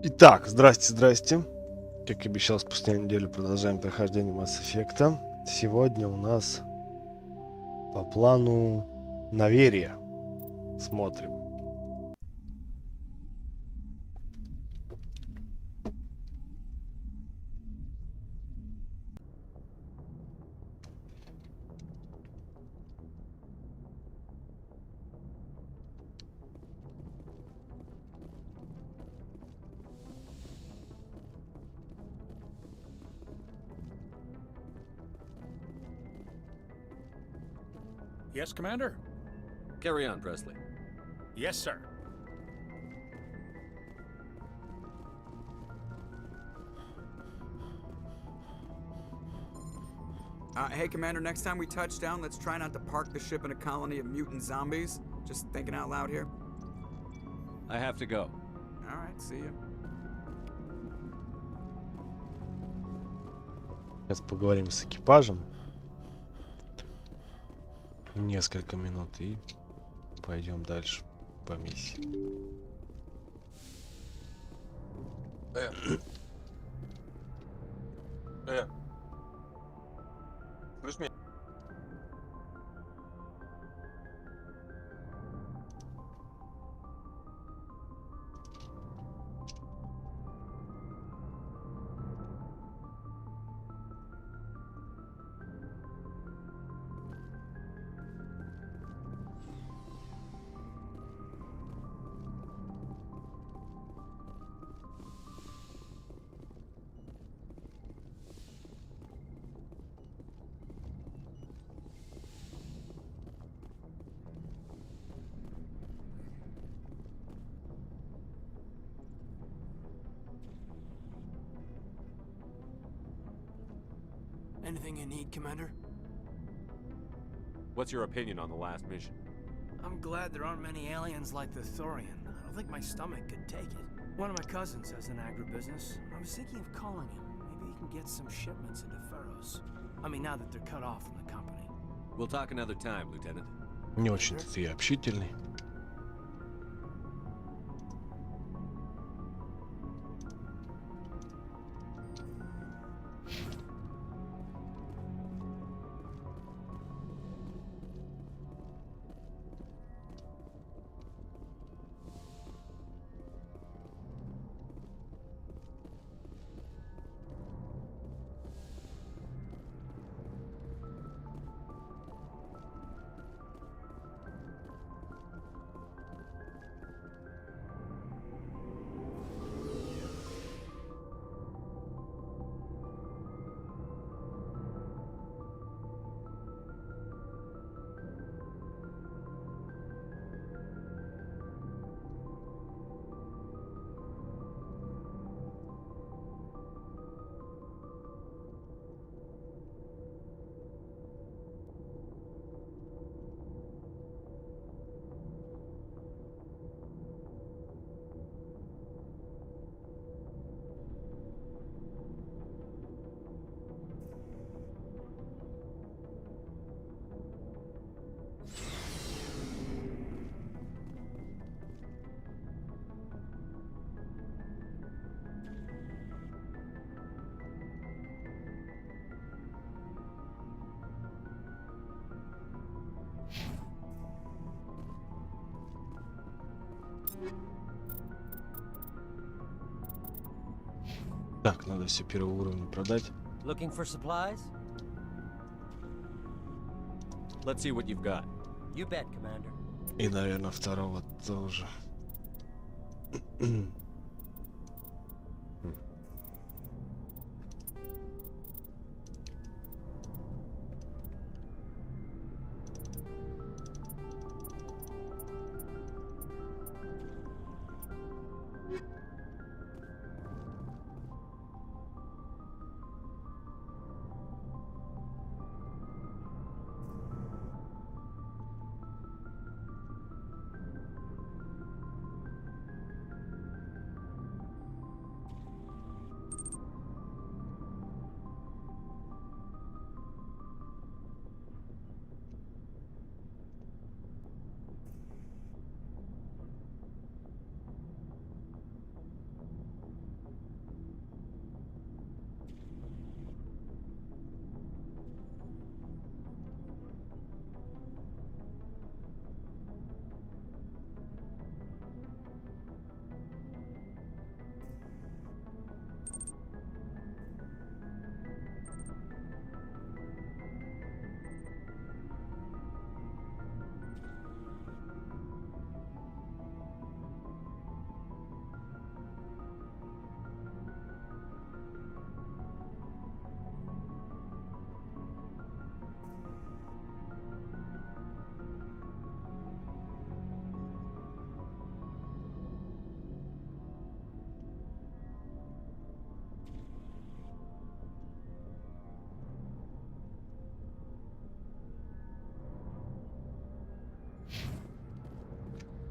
Итак, здрасте. Как и обещал, спустя неделю продолжаем прохождение Mass Effect. Сегодня у нас по плану Наверия. Смотрим. Yes, Commander? Carry on, Presley. Yes, sir. Hey, Commander, next time we touch down, let's try not to park the ship in a colony of mutant zombies. Just thinking out loud here. I have to go. Alright, see ya. Сейчас поговорим с экипажем. Несколько минут и пойдем дальше по миссии. Слышь меня? Anything you need, Commander? What's your opinion on the last mission? I'm glad there aren't many aliens like the Thorian. I don't think my stomach could take it. One of my cousins has an agribusiness. I was thinking of calling him. Maybe he can get some shipments into Pharaohs. I mean, now that they're cut off from the company. We'll talk another time, Lieutenant. Не очень-то ты общительный. Так, надо все первого уровня продать. Looking for supplies? Let's see what you've got. You bet, Commander. И, наверное, второго тоже.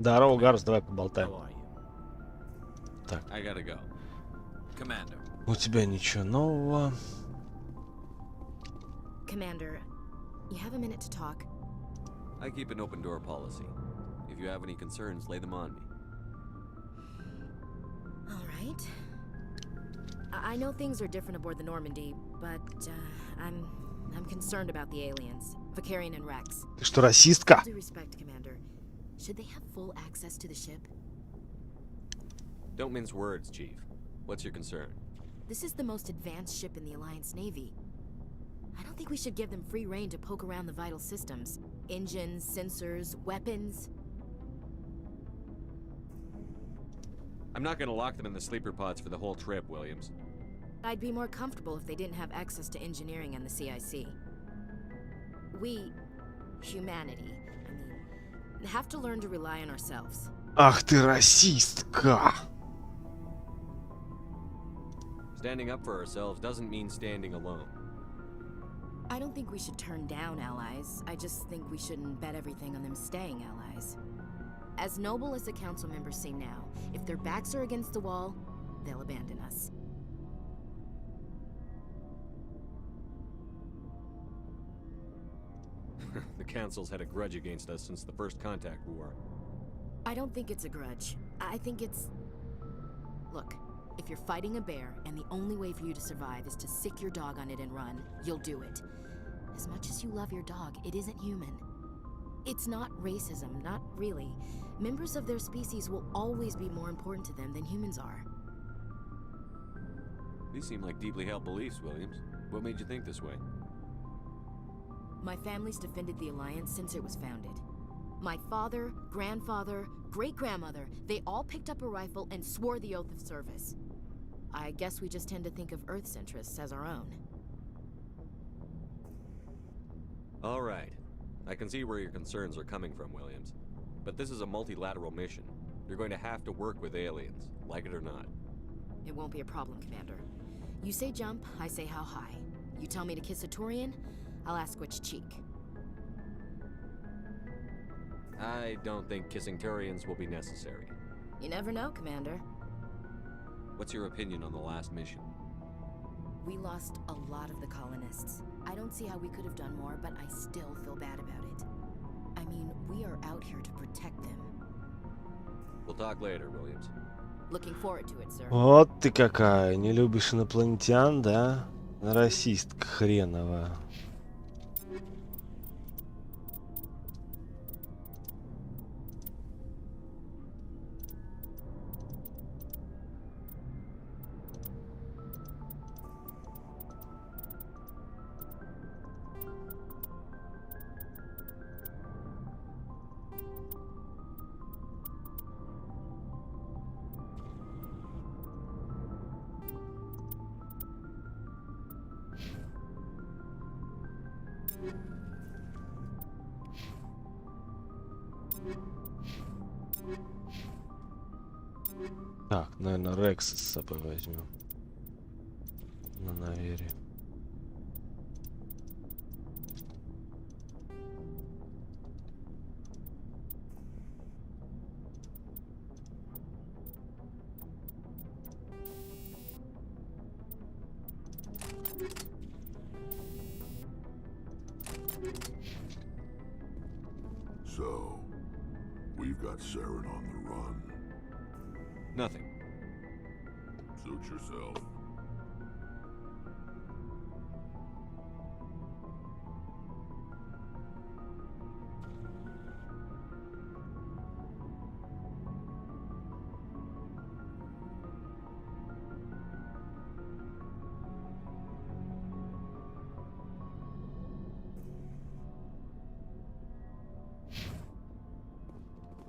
Здорово, Гарс, давай поболтаем. How are you? Так. I gotta go. Commander. У тебя ничего нового. Commander, you have a minute to talk? I keep an open door policy. If you have any concerns, lay them on me. All right. I know things are different aboard the Normandy, but I'm concerned about the aliens, Vicarian and Rex. Ты что, расистка? With due respect, Commander, should they have full access to the ship? Don't mince words, Chief. What's your concern? This is the most advanced ship in the Alliance Navy. I don't think we should give them free rein to poke around the vital systems. Engines, sensors, weapons. I'm not gonna lock them in the sleeper pods for the whole trip, Williams. I'd be more comfortable if they didn't have access to engineering and the CIC. We, humanity, have to learn to rely on ourselves. Ах ты расистка! Standing up for ourselves doesn't mean standing alone. I don't think we should turn down allies. I just think we shouldn't bet everything on them staying allies. As noble as the council members seem now, if their backs are against the wall, they'll abandon us. The Council's had a grudge against us since the First Contact War. I don't think it's a grudge. I think it's... Look, if you're fighting a bear and the only way for you to survive is to sick your dog on it and run, you'll do it. As much as you love your dog, it isn't human. It's not racism, not really. Members of their species will always be more important to them than humans are. These seem like deeply held beliefs, Williams. What made you think this way? My family's defended the Alliance since it was founded. My father, grandfather, great-grandmother, they all picked up a rifle and swore the oath of service. I guess we just tend to think of Earth's interests as our own. All right. I can see where your concerns are coming from, Williams. But this is a multilateral mission. You're going to have to work with aliens, like it or not. It won't be a problem, Commander. You say jump, I say how high. You tell me to kiss a Turian, I'll ask which cheek. I don't think kissing Turians will be necessary. You never know, Commander. What's your opinion on the last mission? We lost a lot of the colonists. I don't see how we could have done more, but I still feel bad about it. I mean, we are out here to protect them. We'll talk later, Williams. Looking forward to it, sir. Вот ты какая, не любишь инопланетян, да? Расистка хреновая. Так, наверное, Рекса с собой возьмем. На навере. So, we've got Saren on the run. Nothing. Suit yourself.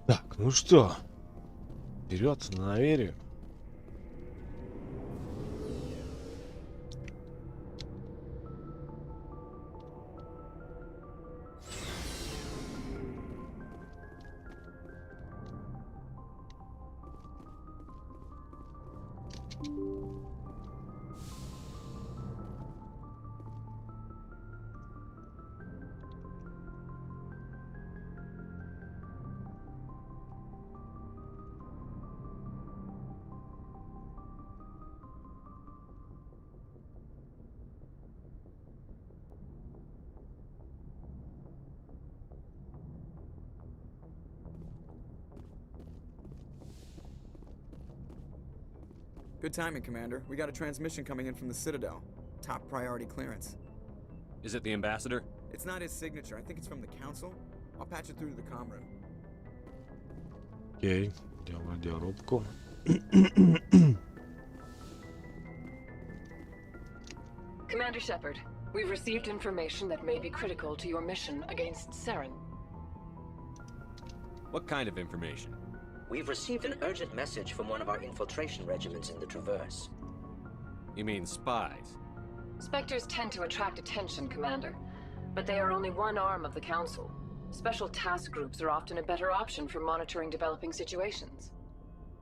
Так, ну что? Вперед на наверие. Good timing, Commander. We got a transmission coming in from the Citadel. Top priority clearance. Is it the ambassador? It's not his signature. I think it's from the Council. I'll patch it through to the comm room. Окей, делаю диарубку. Commander Shepard, we've received information that may be critical to your mission against Saren. What kind of information? We've received an urgent message from one of our infiltration regiments in the Traverse. You mean spies? Spectres tend to attract attention, Commander, but they are only one arm of the Council. Special task groups are often a better option for monitoring developing situations.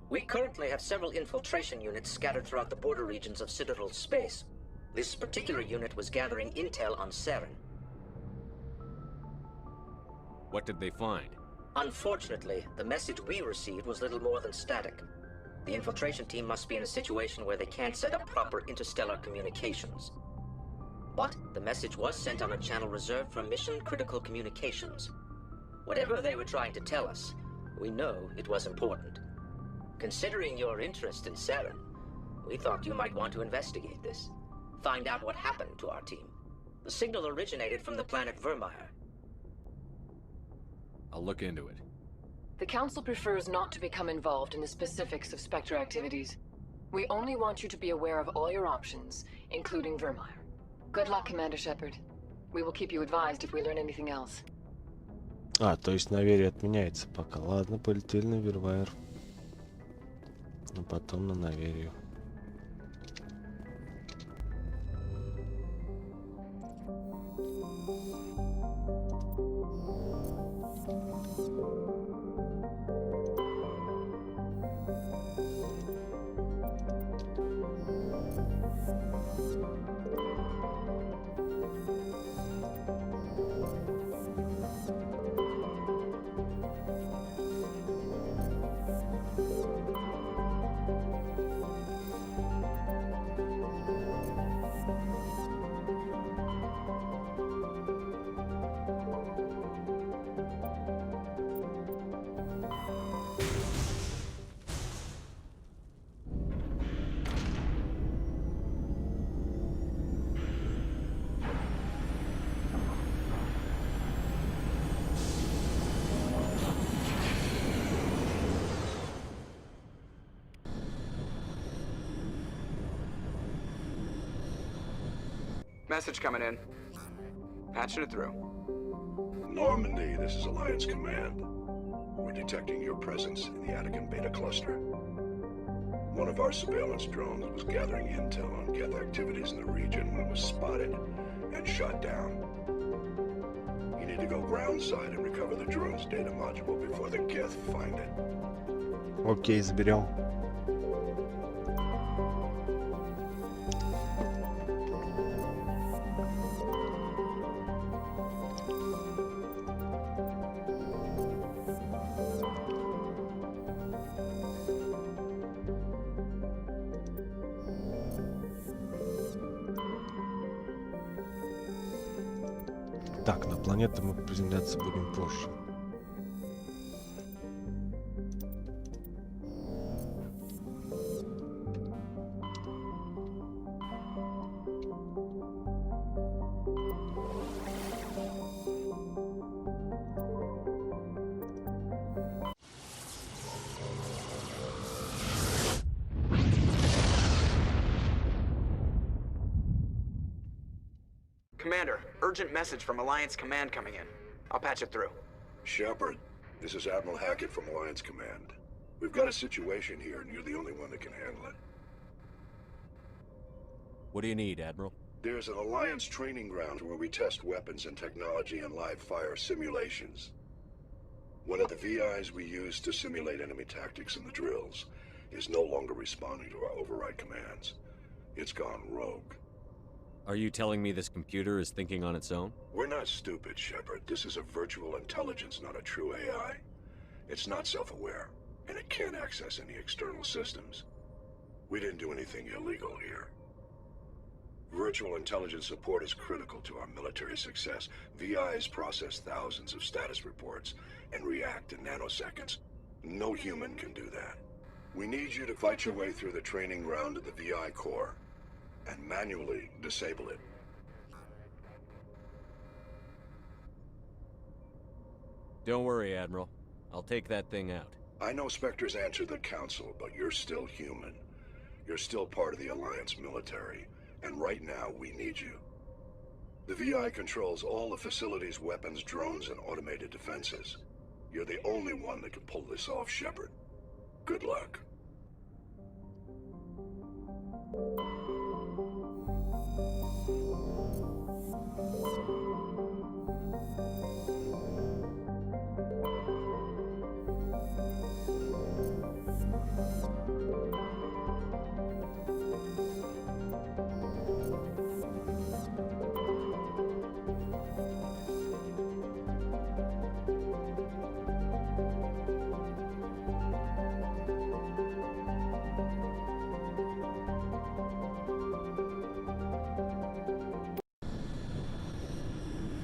We currently have several infiltration units scattered throughout the border regions of Citadel space. This particular unit was gathering intel on Saren. What did they find? Unfortunately, the message we received was little more than static. The infiltration team must be in a situation where they can't set up proper interstellar communications. But the message was sent on a channel reserved for mission-critical communications. Whatever they were trying to tell us, we know it was important. Considering your interest in Saren, we thought you might want to investigate this. Find out what happened to our team. The signal originated from the planet Vermaier. I'll look into it. The Council prefers not to become involved in the specifics of Spectre activities. We only want you to be aware of all your options, including Vermaier. Good luck, Commander Shepard. We will keep you advised if we learn anything else. А, то есть Наверие отменяется пока. Ладно, полетели на Вермайр. А потом на Наверию. Message coming in. Patching it through. Normandy, this is Alliance Command. We're detecting your presence in the Attican Beta Cluster. One of our surveillance drones was gathering intel on Geth activities in the region when it was spotted and shot down. You need to go groundside and recover the drone's data module before the Geth find it. Окей, заберем. Так, на планету мы приземляться будем позже. Commander, urgent message from Alliance Command coming in. I'll patch it through. Shepard, this is Admiral Hackett from Alliance Command. We've got a situation here, and you're the only one that can handle it. What do you need, Admiral? There's an Alliance training ground where we test weapons and technology in live fire simulations. One of the VIs we use to simulate enemy tactics in the drills is no longer responding to our override commands. It's gone rogue. Are you telling me this computer is thinking on its own? We're not stupid, Shepard. This is a virtual intelligence, not a true AI. It's not self-aware, and it can't access any external systems. We didn't do anything illegal here. Virtual intelligence support is critical to our military success. VIs process thousands of status reports and react in nanoseconds. No human can do that. We need you to fight your way through the training ground of the VI core and manually disable it. Don't worry, Admiral. I'll take that thing out. I know Spectres answer the Council, but you're still human. You're still part of the Alliance military, and right now we need you. The VI controls all the facility's weapons, drones, and automated defenses. You're the only one that can pull this off, Shepard. Good luck.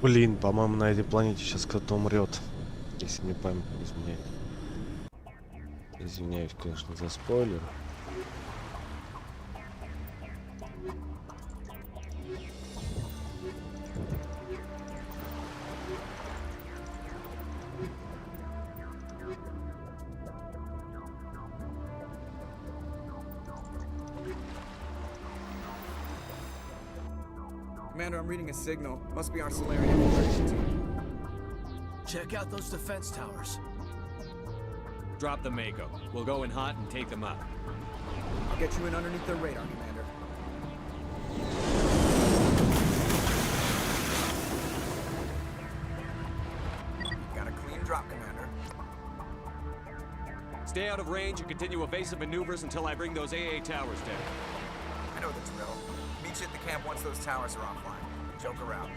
Блин, по-моему, на этой планете сейчас кто-то умрет, если мне память не изменяет. Извиняюсь, конечно, за спойлер. Commander, I'm reading a signal. Must be our Solarian infiltration team. Check out those defense towers. Drop the Mako. We'll go in hot and take them out. I'll get you in underneath their radar, Commander. Got a clean drop, Commander. Stay out of range and continue evasive maneuvers until I bring those AA towers down. I know the drill. Meet you at the camp once those towers are offline. Joke around.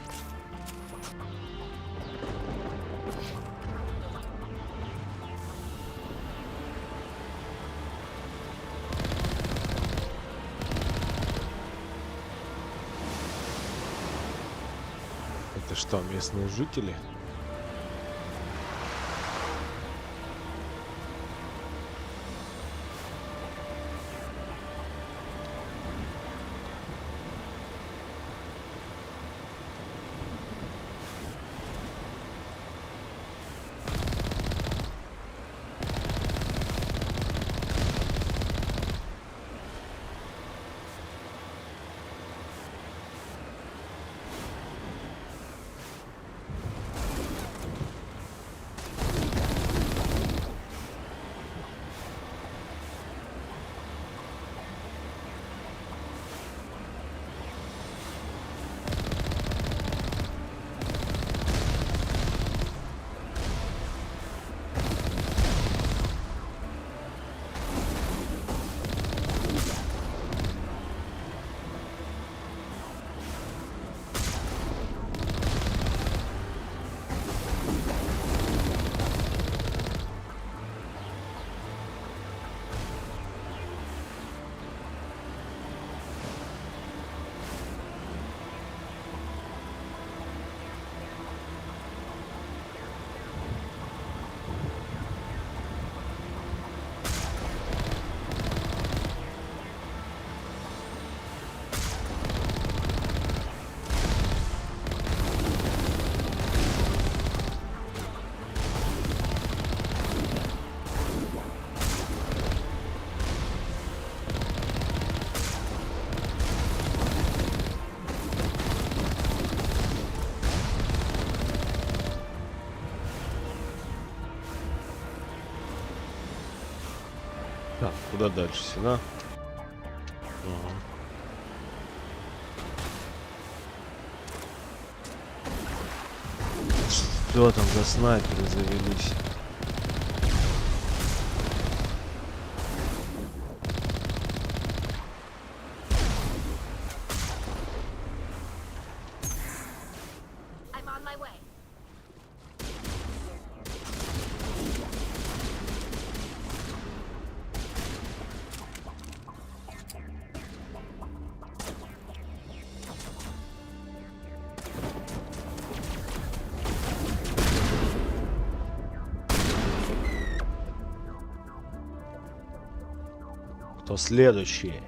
Это что, местные жители? Так, куда дальше? Сюда? Ага. Что там за снайперы завелись? I'm on my way. Что следующее?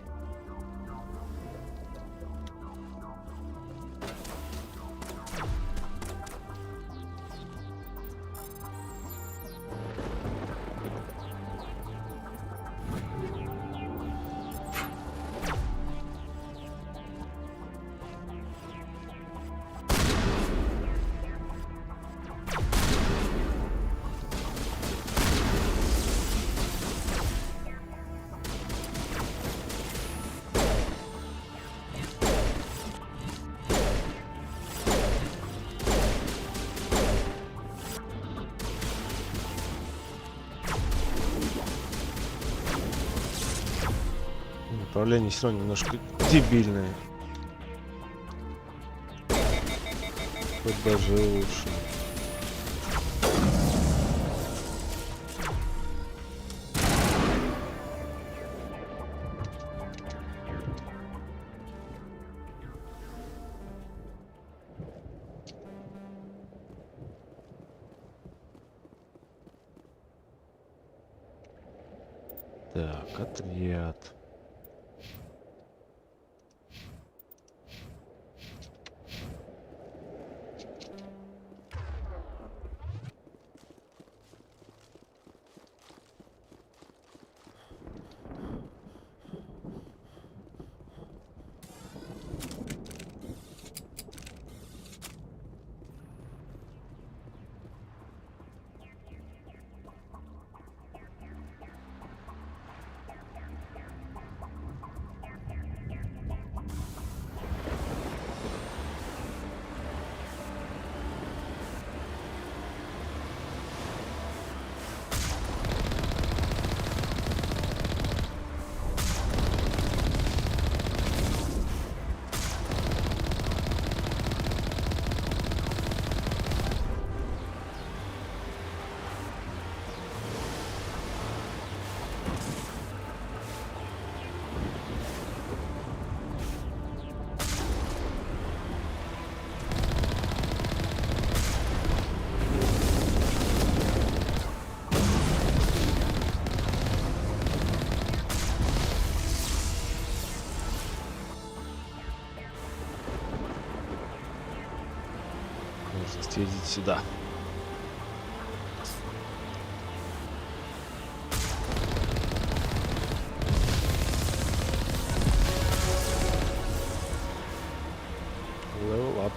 Управление все равно немножко дебильное. Хоть даже лучше. Так, отряд. Нужно съездить сюда. Level up.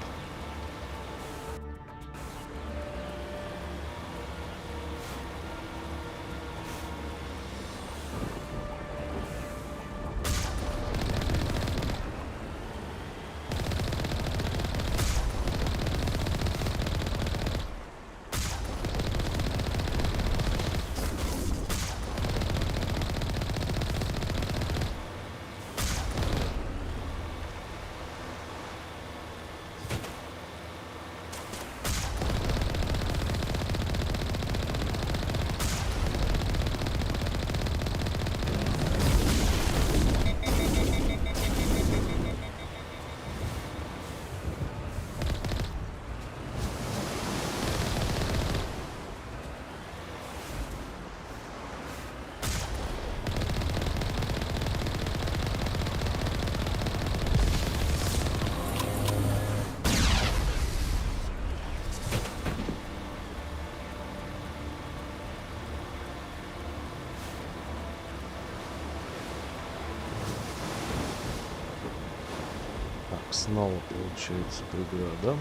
Снова получается преграда.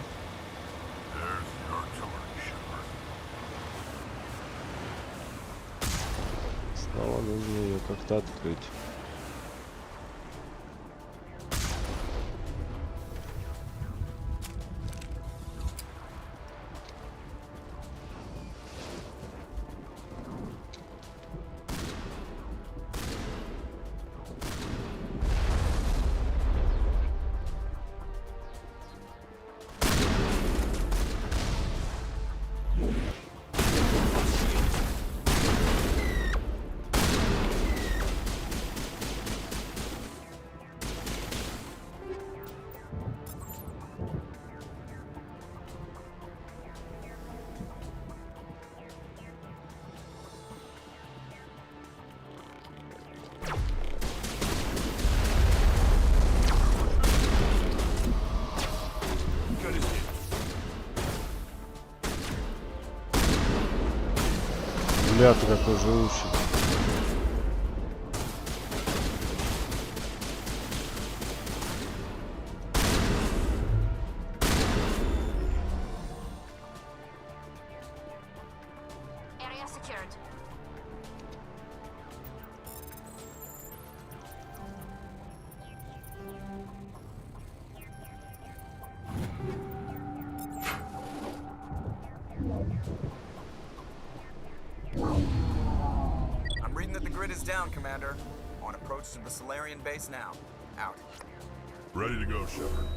Снова нужно ее как-то открыть. Бля, ты какой живучий. Area secured. I'm reading that the grid is down, Commander. On approach to the Solarian base now. Out. Ready to go, Shepard.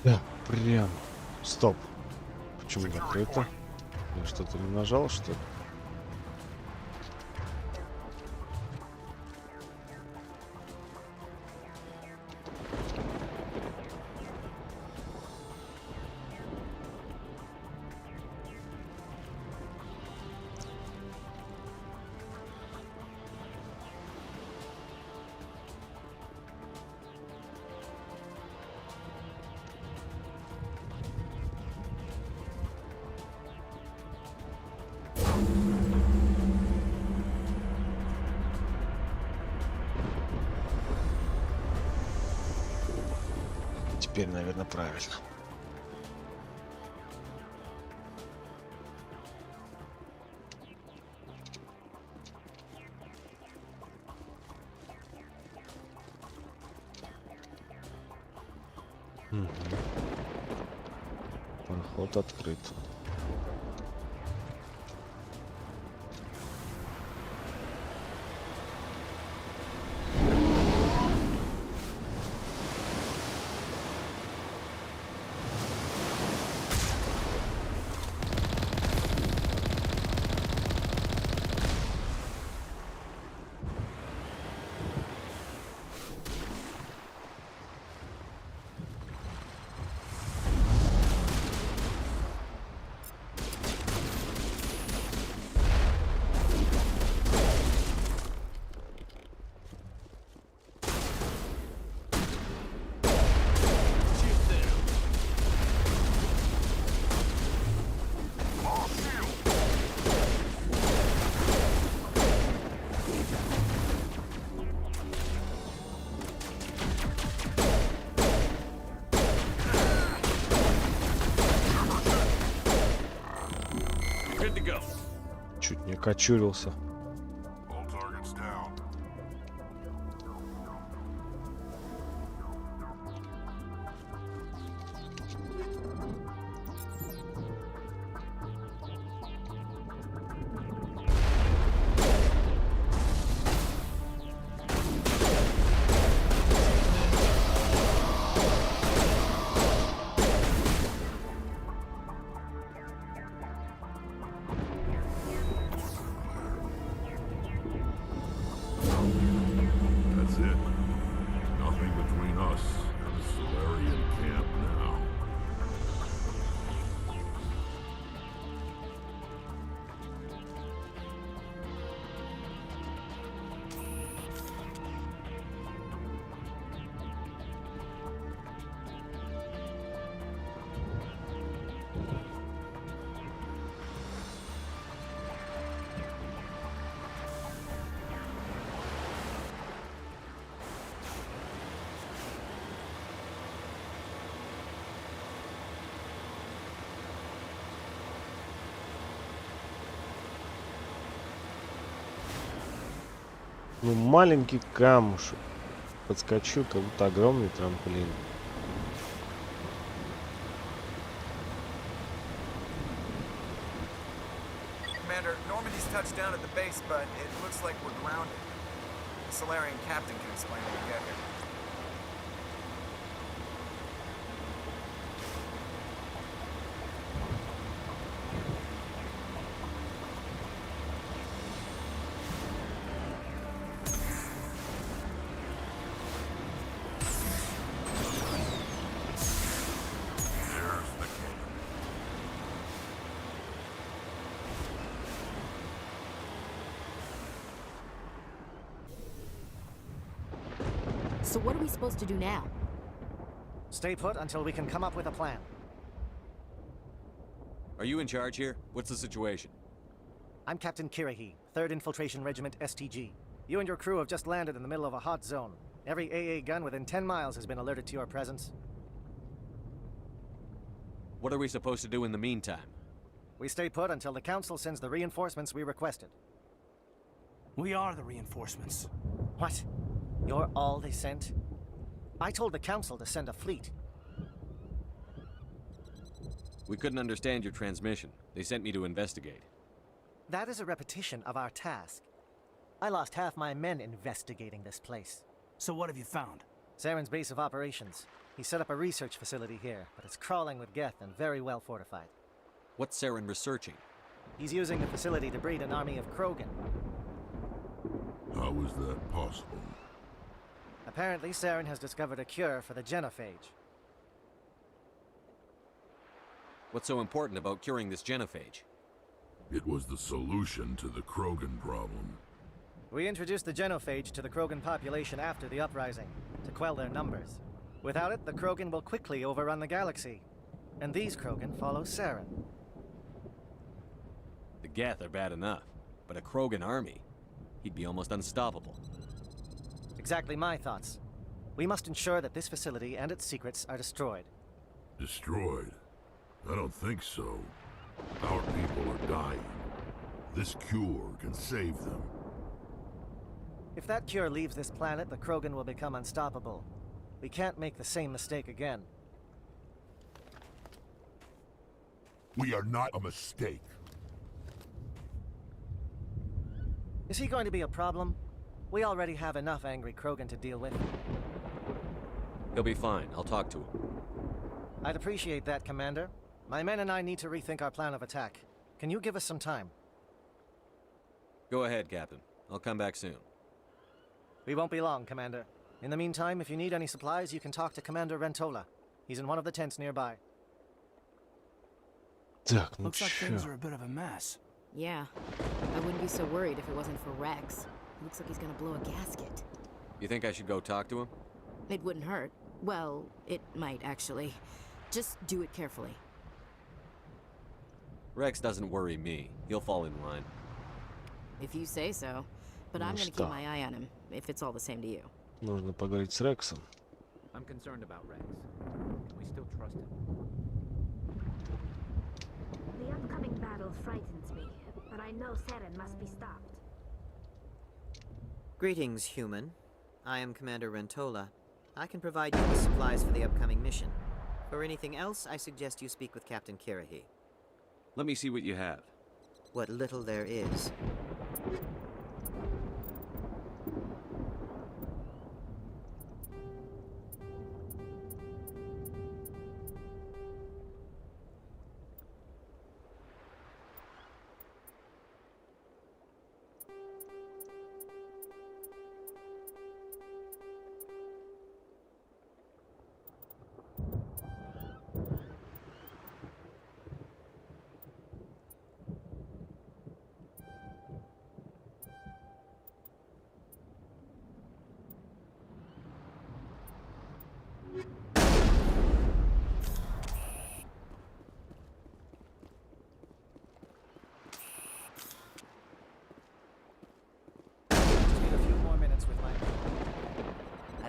Да, прям. Стоп. Почему закрыто? Я что-то не нажал, что ли? Теперь, наверное, правильно. Мгм. Проход открыт. Good to go. Чуть не кочурился. All targets down. That's it. Nothing between us and the Solarian camp now. Ну, маленький камушек. Подскочу, как будто огромный трамплин. Commander, Normandy's touched down at the base, but it looks like we're grounded. The Solarian captain can explain when we get here. So what are we supposed to do now? Stay put until we can come up with a plan. Are you in charge here? What's the situation? I'm Captain Kirahi, 3rd Infiltration Regiment STG. You and your crew have just landed in the middle of a hot zone. Every AA gun within 10 miles has been alerted to your presence. What are we supposed to do in the meantime? We stay put until the Council sends the reinforcements we requested. We are the reinforcements. What? You're all they sent? I told the Council to send a fleet. We couldn't understand your transmission. They sent me to investigate. That is a repetition of our task. I lost half my men investigating this place. So what have you found? Saren's base of operations. He set up a research facility here, but it's crawling with Geth and very well fortified. What's Saren researching? He's using the facility to breed an army of Krogan. How is that possible? Apparently, Saren has discovered a cure for the genophage. What's so important about curing this genophage? It was the solution to the Krogan problem. We introduced the genophage to the Krogan population after the uprising, to quell their numbers. Without it, the Krogan will quickly overrun the galaxy. And these Krogan follow Saren. The Geth are bad enough, but a Krogan army? He'd be almost unstoppable. Exactly my thoughts. We must ensure that this facility and its secrets are destroyed. Destroyed? I don't think so. Our people are dying. This cure can save them. If that cure leaves this planet, the Krogan will become unstoppable. We can't make the same mistake again. We are not a mistake. Is he going to be a problem? We already have enough angry Krogan to deal with. He'll be fine. I'll talk to him. I'd appreciate that, Commander. My men and I need to rethink our plan of attack. Can you give us some time? Go ahead, Captain. I'll come back soon. We won't be long, Commander. In the meantime, if you need any supplies, you can talk to Commander Rentola. He's in one of the tents nearby. Так, ну Looks like чё? things are a bit of a mess. Yeah. I wouldn't be so worried if it wasn't for Rex. Looks like he's gonna blow a gasket. You think I should go talk to him? It wouldn't hurt. Well, it might actually. Just do it carefully. Rex doesn't worry me. He'll fall in line. If you say so. But Ну I'm gonna что? keep my eye on him, if it's all the same to you. Нужно поговорить с Рексом. I'm concerned about Rex. Can we still trust him? The upcoming battle frightens me, but I know Saren must be stopped. Greetings, human. I am Commander Rentola. I can provide you with supplies for the upcoming mission. For anything else, I suggest you speak with Captain Kirahi. Let me see what you have. What little there is.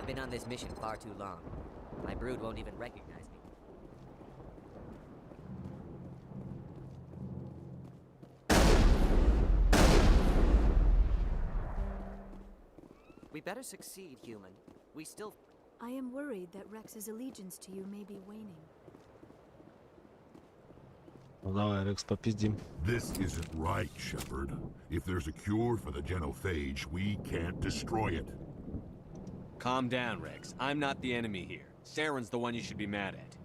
I've been on this mission far too long. My brood won't even recognize me. We better succeed, human. We still... I am worried that Rex's allegiance to you may be waning. Ну давай, Рекс, попиздим. This isn't right, Shepard. If there's a cure for the genophage, we can't destroy it. Calm down, Rex. I'm not the enemy here. Saren's the one you should be mad at.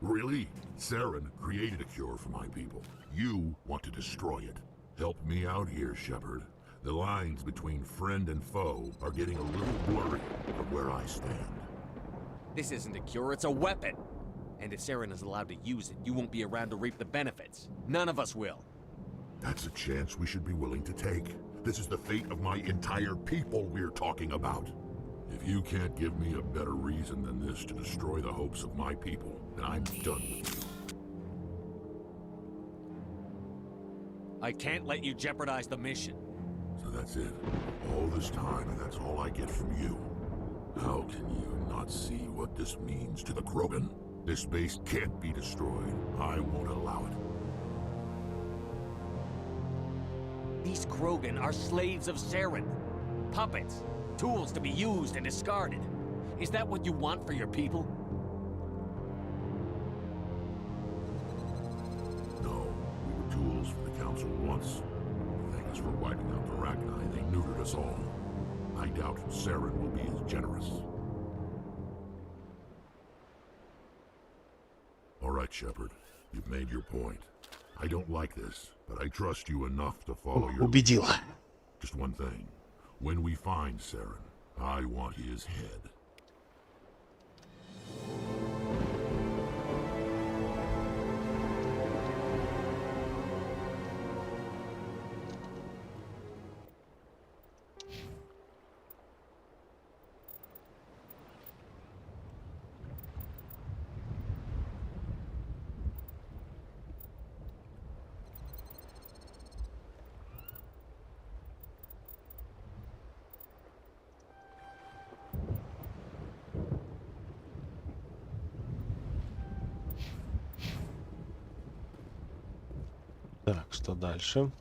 Really? Saren created a cure for my people. You want to destroy it. Help me out here, Shepard. The lines between friend and foe are getting a little blurry from where I stand. This isn't a cure, it's a weapon! And if Saren is allowed to use it, you won't be around to reap the benefits. None of us will. That's a chance we should be willing to take. This is the fate of my entire people we're talking about. If you can't give me a better reason than this to destroy the hopes of my people, then I'm done with you. I can't let you jeopardize the mission. So that's it. All this time, and that's all I get from you. How can you not see what this means to the Krogan? This base can't be destroyed. I won't allow it. These Krogan are slaves of Saren. Puppets. Tools to be used and discarded. Is that what you want for your people? No, we were tools for the Council once. Thanks for wiping out the Rachni. They neutered us all. I doubt Saren will be as generous. All right, Shepard. You've made your point. I don't like this, but I trust you enough to follow your... Убедила. Just one thing. When we find Saren, I want his head. Так, что дальше?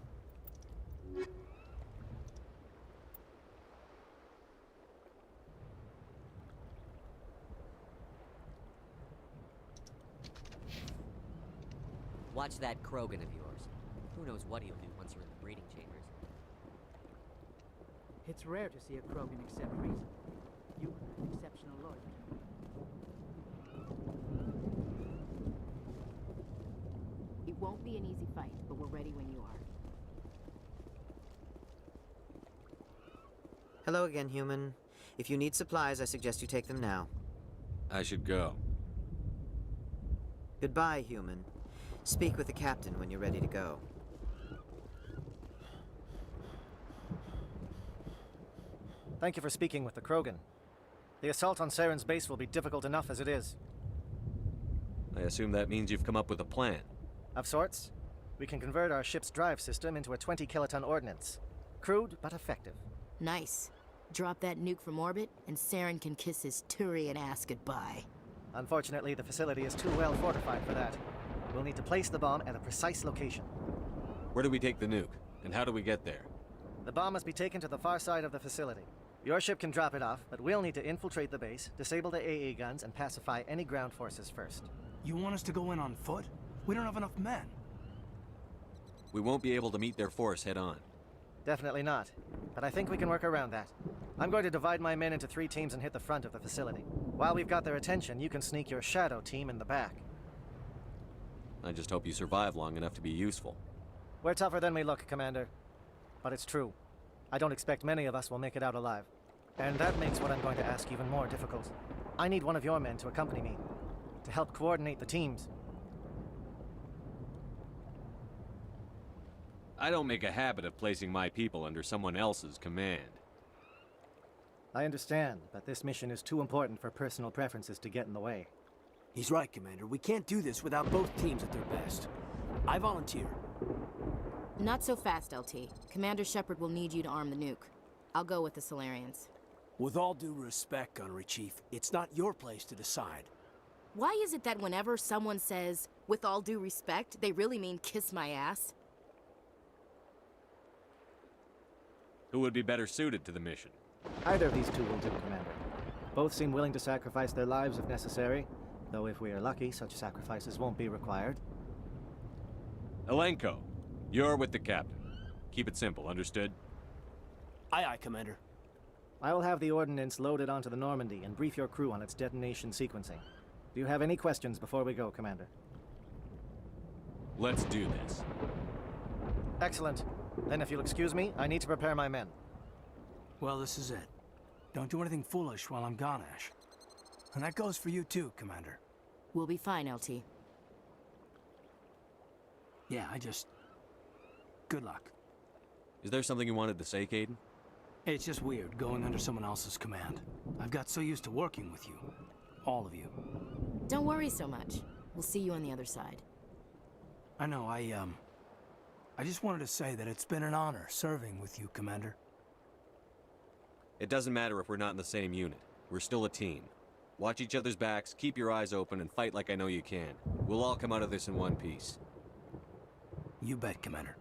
Watch that Krogan of yours. Who knows what he'll do once you're in the breeding chambers. It's rare to see a Krogan accept reason. You are an exceptional lawyer. It won't be an easy fight, but we're ready when you are. Hello again, human. If you need supplies, I suggest you take them now. I should go. Goodbye, human. Speak with the captain when you're ready to go. Thank you for speaking with the Krogan. The assault on Saren's base will be difficult enough as it is. I assume that means you've come up with a plan. Of sorts. We can convert our ship's drive system into a 20-kiloton ordnance. Crude, but effective. Nice. Drop that nuke from orbit, and Saren can kiss his Turian ass goodbye. Unfortunately, the facility is too well fortified for that. We'll need to place the bomb at a precise location. Where do we take the nuke? And how do we get there? The bomb must be taken to the far side of the facility. Your ship can drop it off, but we'll need to infiltrate the base, disable the AA guns, and pacify any ground forces first. You want us to go in on foot? We don't have enough men. We won't be able to meet their force head-on. Definitely not. But I think we can work around that. I'm going to divide my men into 3 teams and hit the front of the facility. While we've got their attention, you can sneak your shadow team in the back. I just hope you survive long enough to be useful. We're tougher than we look, Commander. But it's true. I don't expect many of us will make it out alive. And that makes what I'm going to ask even more difficult. I need one of your men to accompany me, to help coordinate the teams. I don't make a habit of placing my people under someone else's command. I understand, but this mission is too important for personal preferences to get in the way. He's right, Commander. We can't do this without both teams at their best. I volunteer. Not so fast, LT. Commander Shepard will need you to arm the nuke. I'll go with the Solarians. With all due respect, Gunnery Chief, it's not your place to decide. Why is it that whenever someone says, with all due respect, they really mean kiss my ass? Who would be better suited to the mission? Either of these two will do, Commander. Both seem willing to sacrifice their lives if necessary, though if we are lucky, such sacrifices won't be required. Elenko, you're with the captain. Keep it simple, understood? Aye, aye, Commander. I will have the ordnance loaded onto the Normandy and brief your crew on its detonation sequencing. Do you have any questions before we go, Commander? Let's do this. Excellent. Then if you'll excuse me, I need to prepare my men. Well, this is it. Don't do anything foolish while I'm gone, Ash. And that goes for you too, Commander. We'll be fine, LT. Yeah, good luck. Is there something you wanted to say, Caden? It's just weird going under someone else's command. I've got so used to working with you. All of you. Don't worry so much. We'll see you on the other side. I know, I just wanted to say that it's been an honor serving with you, Commander. It doesn't matter if we're not in the same unit. We're still a team. Watch each other's backs, keep your eyes open, and fight like I know you can. We'll all come out of this in one piece. You bet, Commander.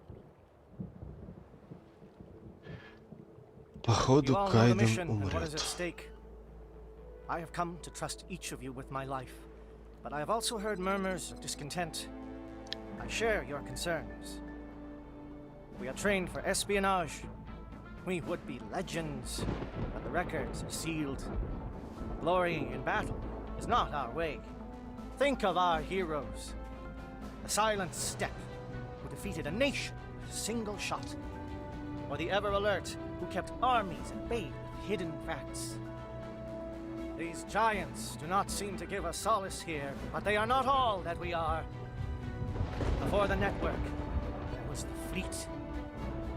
Походу, You all know the mission Кайден and what is at умрет. stake. I have come to trust each of you with my life, but I have also heard murmurs of discontent. I share your concerns. We are trained for espionage. We would be legends, but the records are sealed. Glory in battle is not our way. Think of our heroes. The silent step who defeated a nation with a single shot. Or the ever-alert who kept armies at bay with hidden facts. These giants do not seem to give us solace here, but they are not all that we are. Before the network, there was the fleet.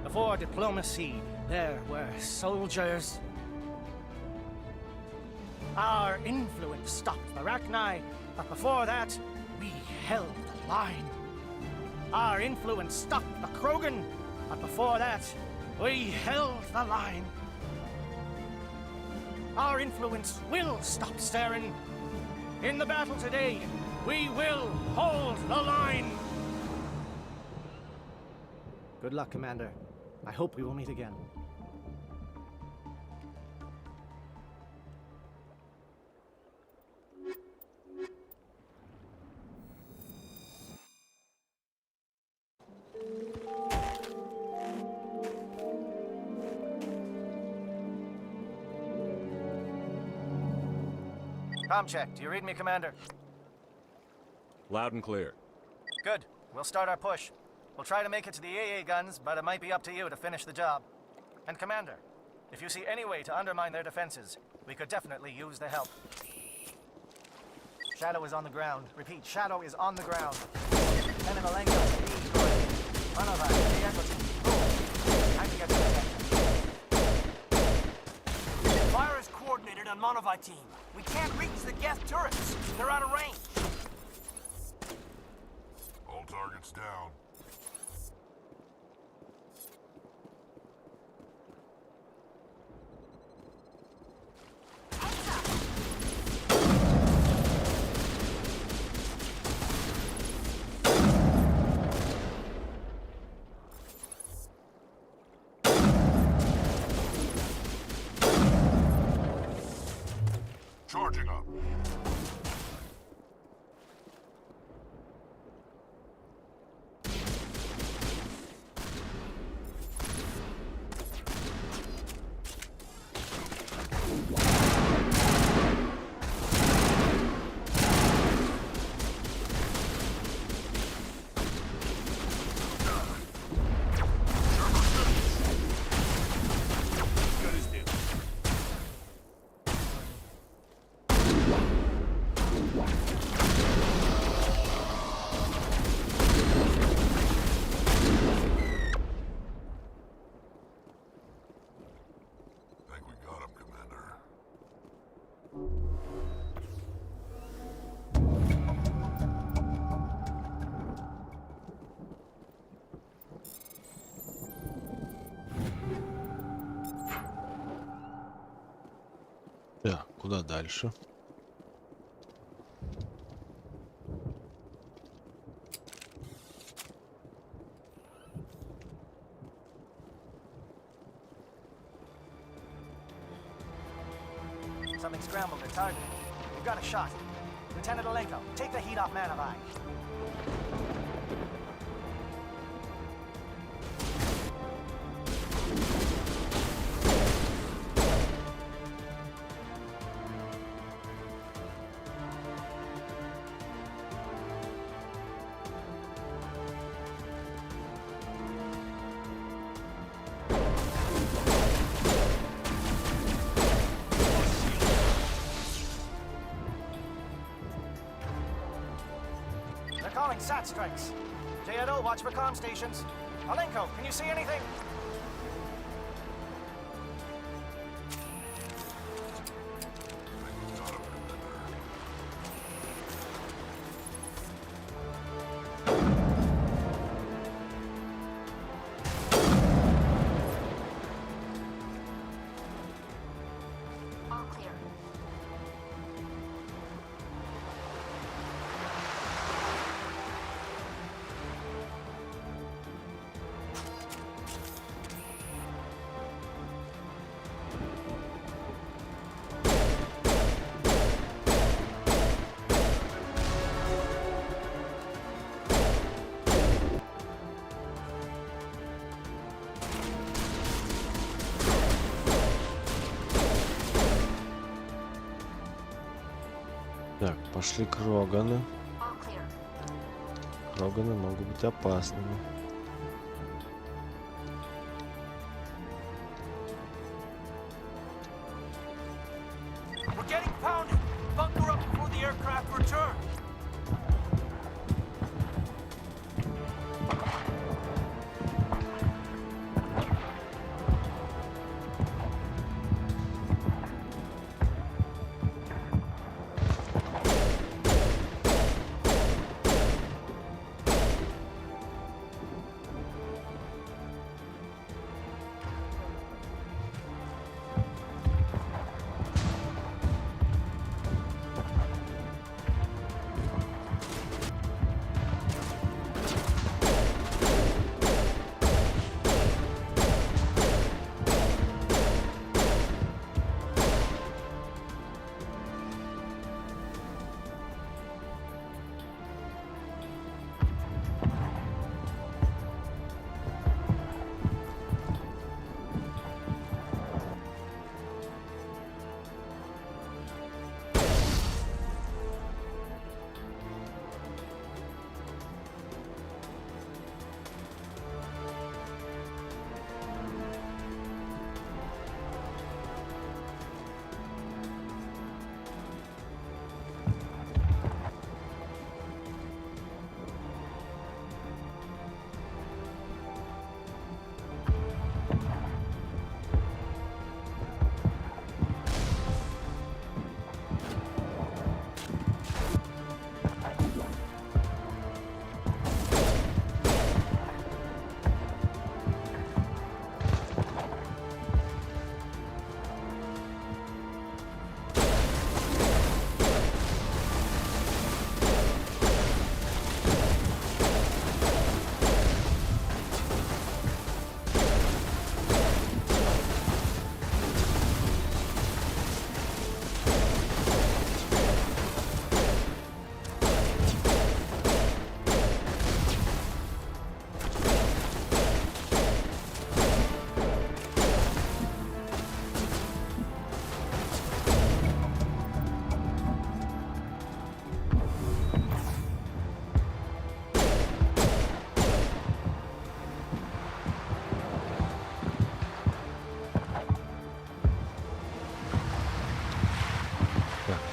Before diplomacy, there were soldiers. Our influence stopped the Rachni, but before that, we held the line. Our influence stopped the Krogan, but before that, we held the line. Our influence will stop Saren. In the battle today, we will hold the line. Good luck, Commander. I hope we will meet again. Comm check. Do you read me, Commander? Loud and clear. Good. We'll start our push. We'll try to make it to the AA guns, but it might be up to you to finish the job. And Commander, if you see any way to undermine their defenses, we could definitely use the help. Shadow is on the ground. Repeat, Shadow is on the ground. Lieutenant Alenko, lead, good. Manova, the equity. Move. Time to get to the sector. Fire is coordinated on Monovite team. We can't reach the Geth turrets. They're out of range. All targets down. Charging up. Так, куда дальше? Something scrambled their target. We've got a shot. Lieutenant Alenko, take the heat off Manavai. They're calling SAT strikes. JNO, watch for comm stations. Alenko, can you see anything? Так, пошли Кроганы. All clear. Кроганы могут быть опасными. We're getting pounded! Bunker up before the aircraft return!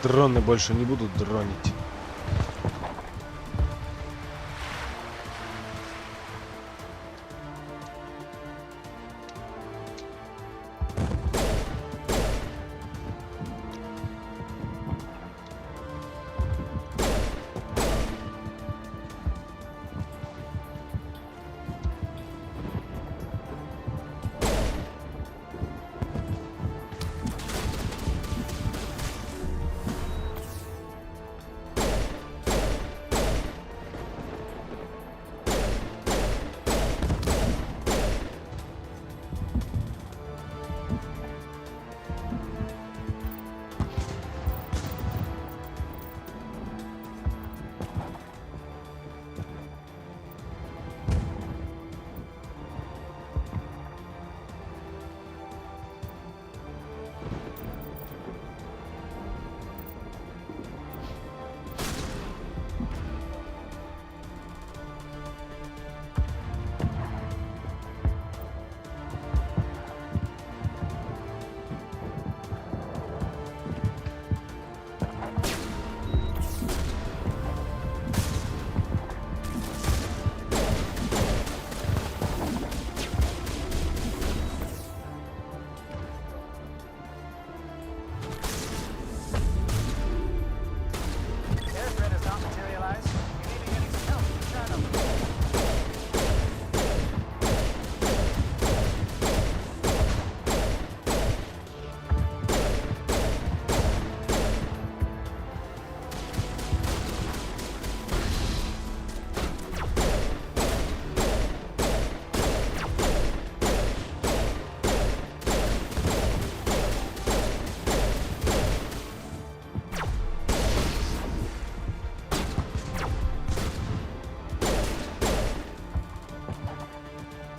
Дроны больше не будут дронить.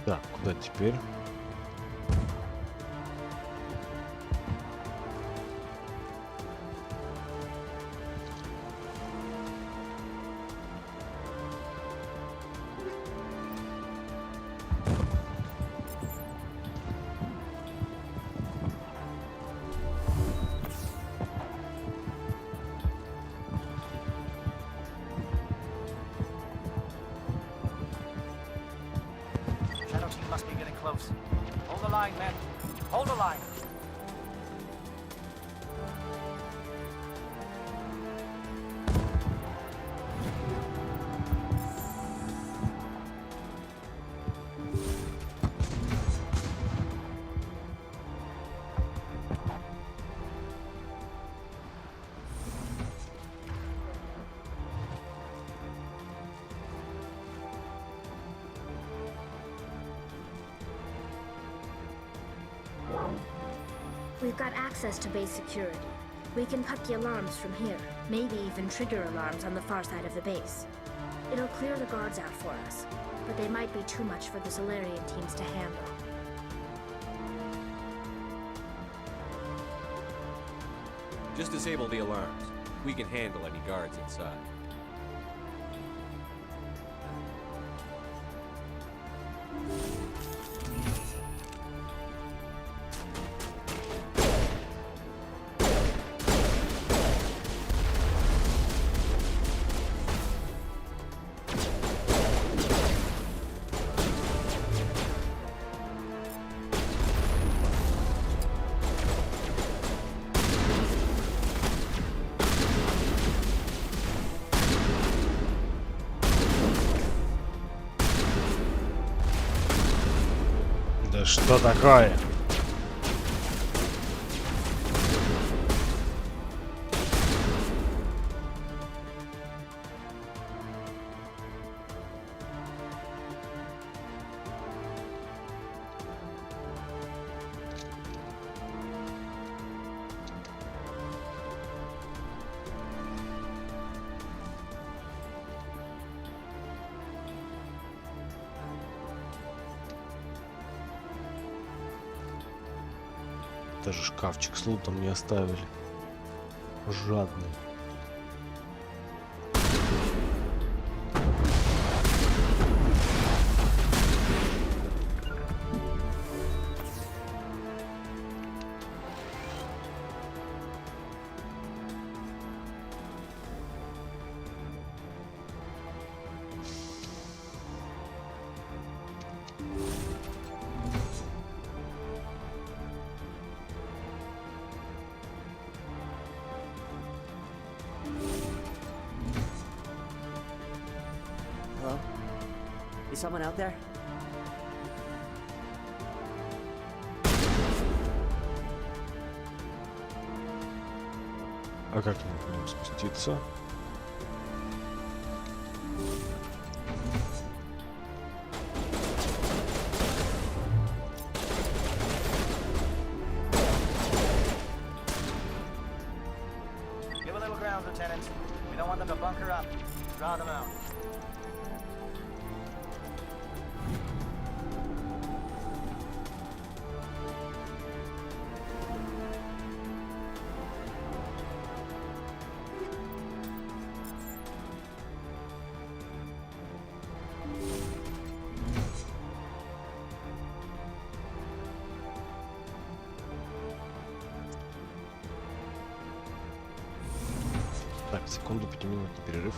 Так, куда теперь? We've got access to base security. We can cut the alarms from here. Maybe even trigger alarms on the far side of the base. It'll clear the guards out for us, but they might be too much for the Solarian teams to handle. Just disable the alarms. We can handle any guards inside. Да что такое? Даже шкафчик с лутом не оставили. Жадный. Hello? Is someone out there? А как мне к ним спуститься? Give a little ground, Lieutenant. We don't want them to bunker up. Draw them out. Так, секунду, 5-минутный перерыв.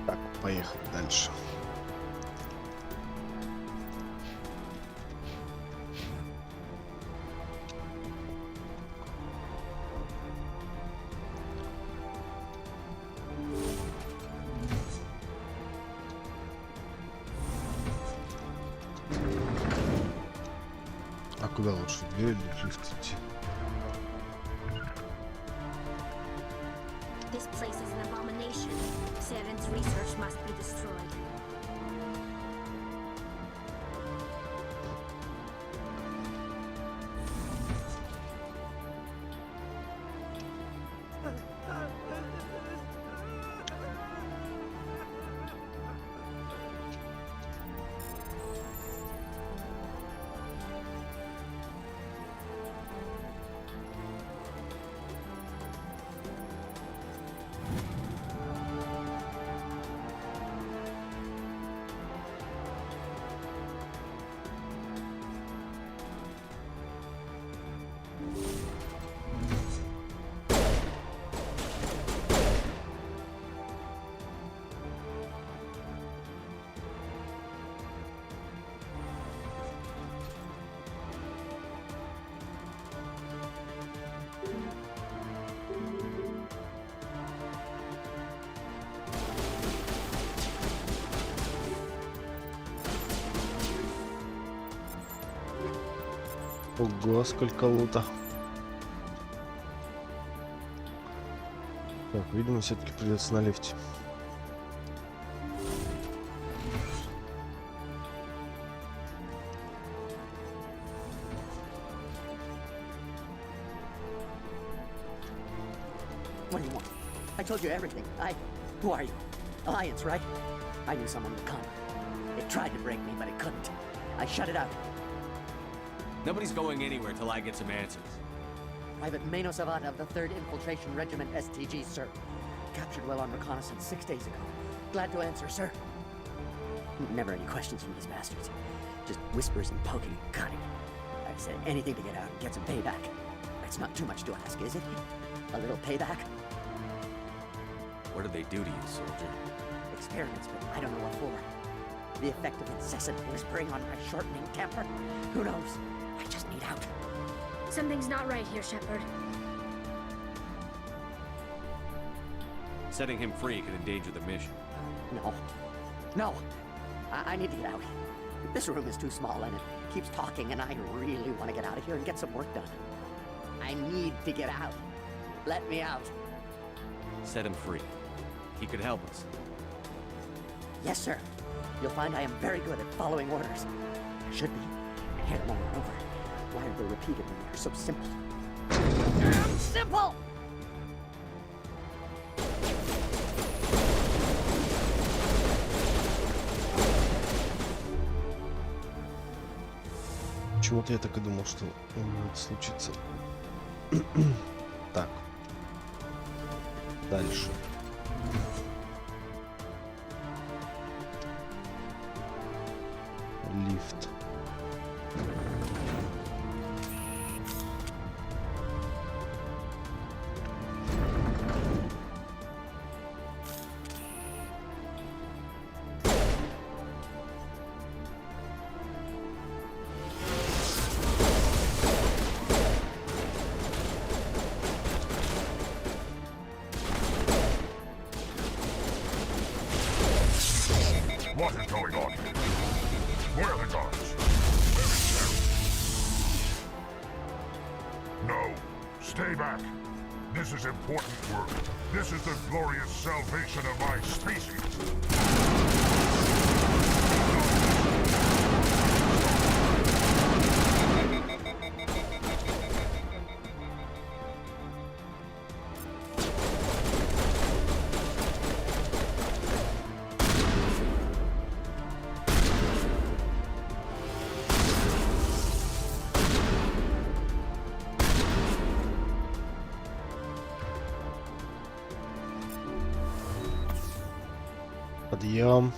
Так, поехали дальше. Куда лучше, в дверь или в лифт идти? This place is an abomination. Saren's research must be destroyed. Ого, сколько лута. Так, видимо, все-таки придется на лифте. What do you want? I told you everything. Who are you? Alliance, right? I knew someone would come. It tried to break me, but it couldn't. I shut it out. Nobody's going anywhere till I get some answers. Private Mano Savata of the 3rd Infiltration Regiment STG, sir. Captured while on reconnaissance 6 days ago. Glad to answer, sir. Never any questions from these bastards. Just whispers and poking and cutting. I said anything to get out and get some payback. That's not too much to ask, is it? A little payback? What did they do to you, soldier? Experiments, but I don't know what for. The effect of incessant whispering on my shortening temper? Who knows? I just need out. Something's not right here, Shepard. Setting him free could endanger the mission. No. No. I need to get out. This room is too small and it keeps talking and I really want to get out of here and get some work done. I need to get out. Let me out. Set him free. He could help us. Yes, sir. You'll find I am very good at following orders. I should be. I hear them over and over. Why are they repeated when they're so simple? Damn simple! Почему-то я так и думал, что это случится. Так. Дальше. Лифт. What is going on here? Where are the guards? No. Stay back. This is important work. This is the glorious salvation of my species. Подъем.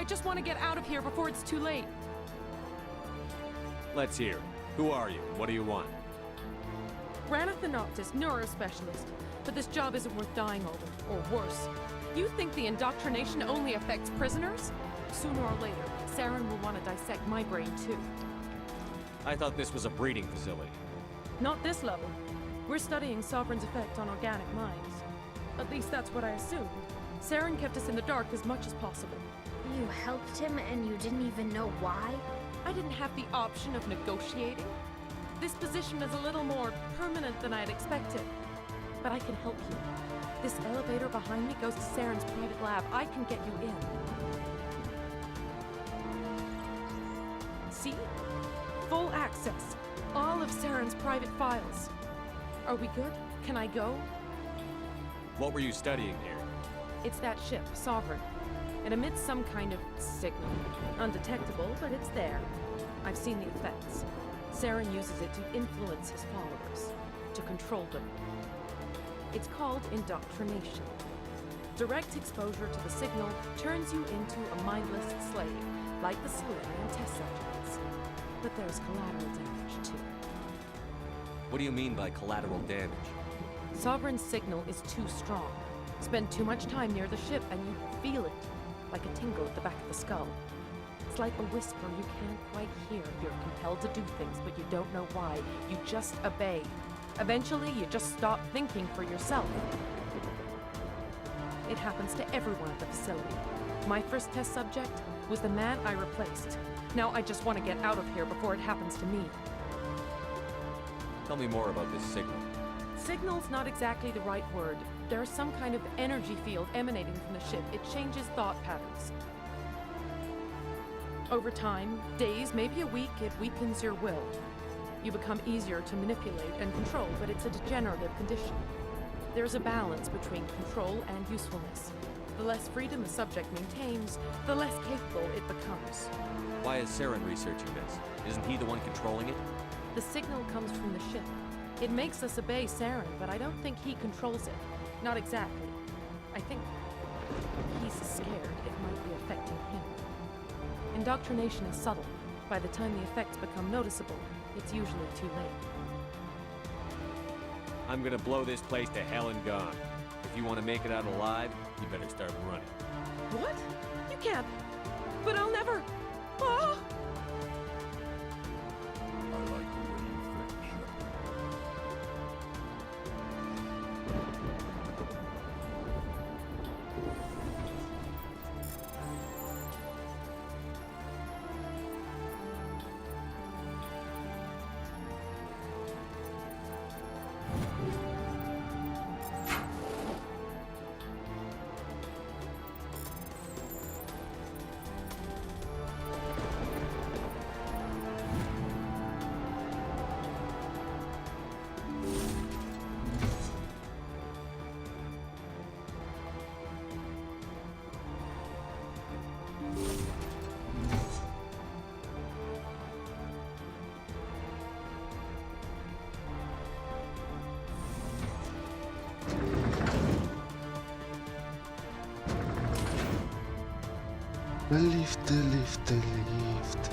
I just want to get out of here before it's too late. Let's hear it. Who are you? What do you want? Ranith the Noctis, neurospecialist. But this job isn't worth dying over, or worse. You think the indoctrination only affects prisoners? Sooner or later, Saren will want to dissect my brain too. I thought this was a breeding facility. Not this level. We're studying Sovereign's effect on organic minds. At least that's what I assumed. Saren kept us in the dark as much as possible. You helped him and you didn't even know why? I didn't have the option of negotiating. This position is a little more permanent than I'd expected. But I can help you. This elevator behind me goes to Saren's private lab. I can get you in. See? Full access. All of Saren's private files. Are we good? Can I go? What were you studying here? It's that ship, Sovereign. It emits some kind of signal. Undetectable, but it's there. I've seen the effects. Saren uses it to influence his followers, to control them. It's called indoctrination. Direct exposure to the signal turns you into a mindless slave, like the Solarian test subjects. But there's collateral damage, too. What do you mean by collateral damage? Sovereign's signal is too strong. Spend too much time near the ship and you feel it, like a tingle at the back of the skull. It's like a whisper you can't quite hear. You're compelled to do things, but you don't know why. You just obey. Eventually, you just stop thinking for yourself. It happens to everyone at the facility. My first test subject was the man I replaced. Now I just want to get out of here before it happens to me. Tell me more about this signal. Signal's not exactly the right word. There's some kind of energy field emanating from the ship. It changes thought patterns. Over time, days, maybe a week, it weakens your will. You become easier to manipulate and control, but it's a degenerative condition. There's a balance between control and usefulness. The less freedom a subject maintains, the less capable it becomes. Why is Saren researching this? Isn't he the one controlling it? The signal comes from the ship. It makes us obey Saren, but I don't think he controls it. Not exactly. I think he's scared it might be affecting him. Indoctrination is subtle. By the time the effects become noticeable, it's usually too late. I'm gonna blow this place to hell and gone. If you want to make it out alive, you better start running. What? You can't. But I'll never. Ah! I like the way you think, Лифт, лифт, лифт.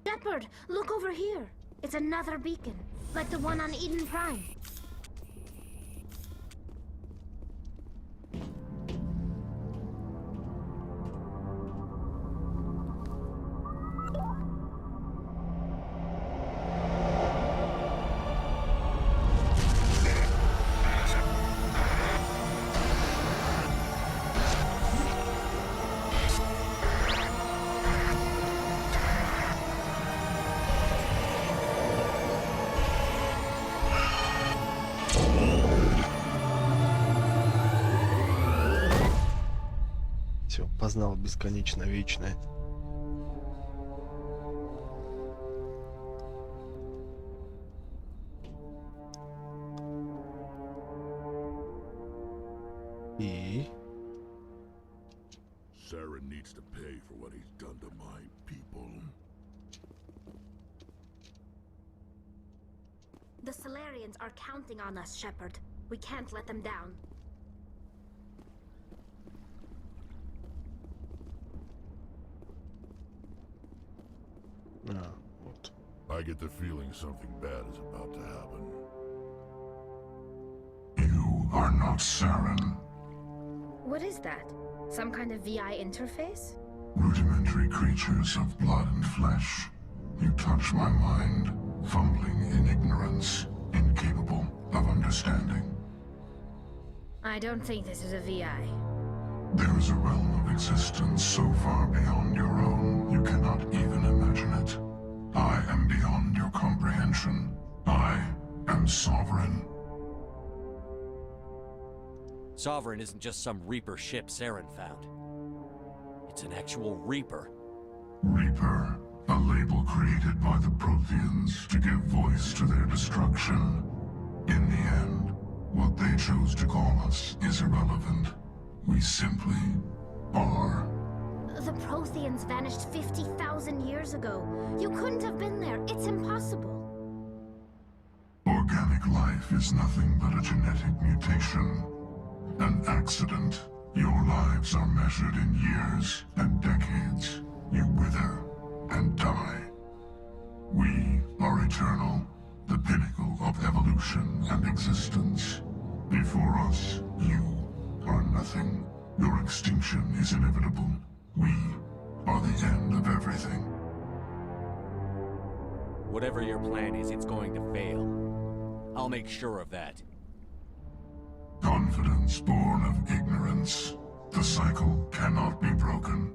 Shepard, look over here. It's another beacon, like the one on Eden Prime. Все, познал бесконечно вечное. И... Saren needs to pay for what he's done to my people. Salarians are counting on us, Shepard. We can't let them down. No. What? I get the feeling something bad is about to happen. You are not Saren. What is that? Some kind of VI interface? Rudimentary creatures of blood and flesh. You touch my mind, fumbling in ignorance, incapable of understanding. I don't think this is a VI. There is a realm of existence so far beyond your own, you cannot even imagine it. I am beyond your comprehension. I am Sovereign. Sovereign isn't just some Reaper ship Saren found. It's an actual Reaper. Reaper, a label created by the Protheans to give voice to their destruction. In the end, what they chose to call us is irrelevant. We simply are. The Protheans vanished 50,000 years ago. You couldn't have been there. It's impossible. Organic life is nothing but a genetic mutation. An accident. Your lives are measured in years and decades. You wither and die. We are eternal, the pinnacle of evolution and existence. Before us, you are nothing. Your extinction is inevitable. We are the end of everything. Whatever your plan is, it's going to fail. I'll make sure of that. Confidence born of ignorance. The cycle cannot be broken.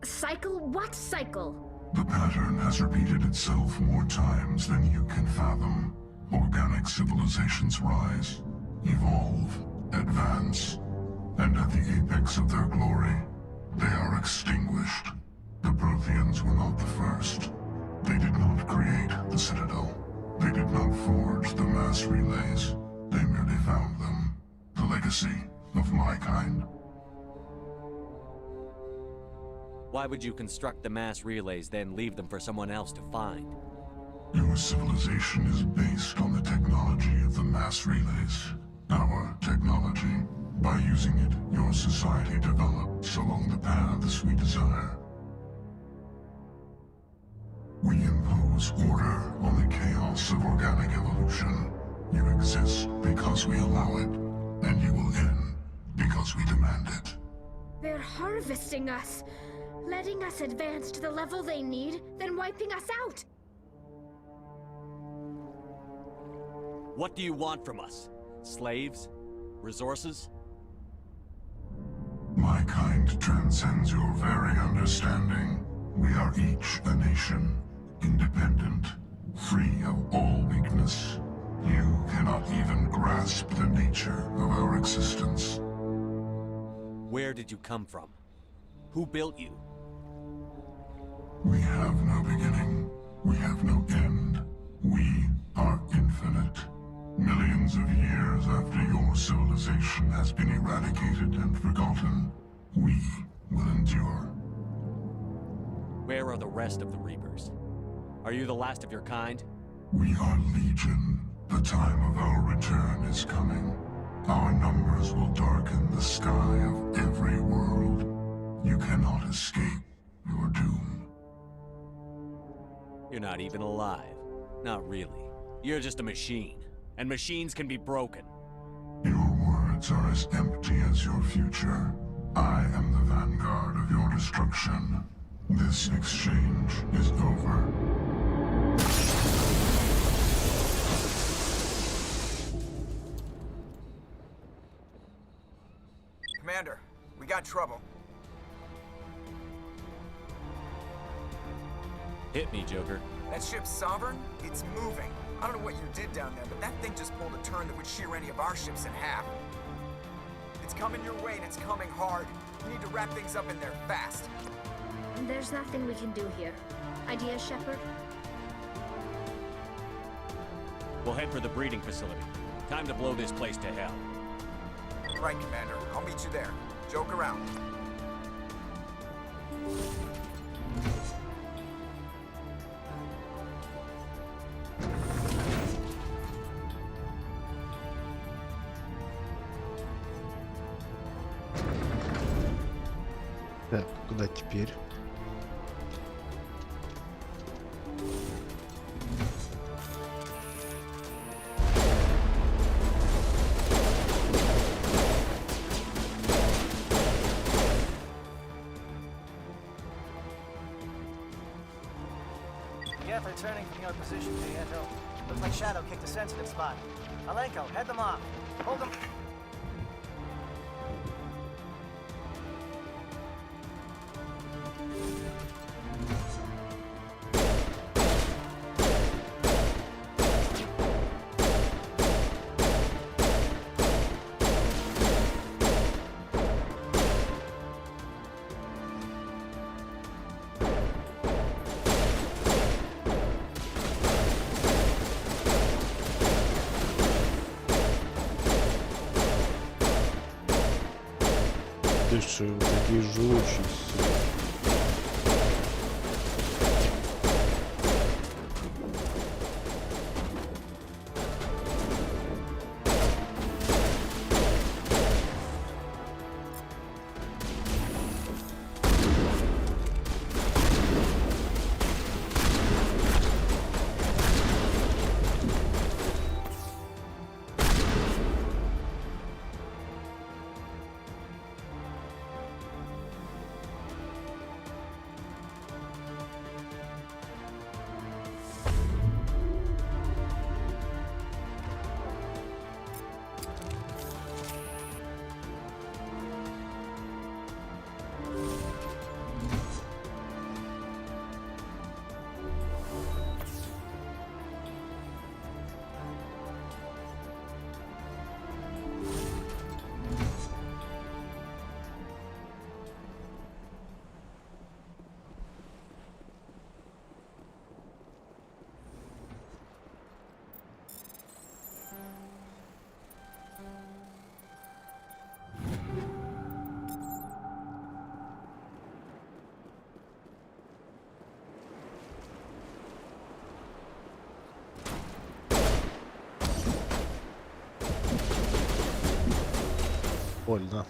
Cycle? What cycle? The pattern has repeated itself more times than you can fathom. Organic civilizations rise, evolve, advance, and at the apex of their glory, they are extinguished. The Protheans were not the first. They did not create the Citadel. They did not forge the mass relays. They merely found them. The legacy of my kind. Why would you construct the mass relays, then leave them for someone else to find? Your civilization is based on the technology of the mass relays. Our technology. By using it, your society develops along the paths we desire. We impose order on the chaos of organic evolution. You exist because we allow it, and you will end because we demand it. They're harvesting us, letting us advance to the level they need, then wiping us out. What do you want from us? Slaves? Resources? My kind transcends your very understanding. We are each a nation, independent, free of all weakness. You cannot even grasp the nature of our existence. Where did you come from? Who built you? We have no beginning. We have no end. We are infinite. Millions of years after your civilization has been eradicated and forgotten, we will endure. Where are the rest of the Reapers? Are you the last of your kind? We are Legion. The time of our return is coming. Our numbers will darken the sky of every world. You cannot escape your doom. You're not even alive. Not really. You're just a machine. And machines can be broken. Your words are as empty as your future. I am the vanguard of your destruction. This exchange is over. Commander, we got trouble. Hit me, Joker. That ship's Sovereign? It's moving. I don't know what you did down there, but that thing just pulled a turn that would shear any of our ships in half. It's coming your way, and it's coming hard. You need to wrap things up in there fast. There's nothing we can do here. Idea, Shepard? We'll head for the breeding facility. Time to blow this place to hell. Right, Commander. I'll meet you there. Joke around. куда теперь? Geth are turning from your position, Prieto. Looks like Shadow kicked a sensitive spot. Alenko, head them off. Hold them. Ты что, вот такие живучие. Больно.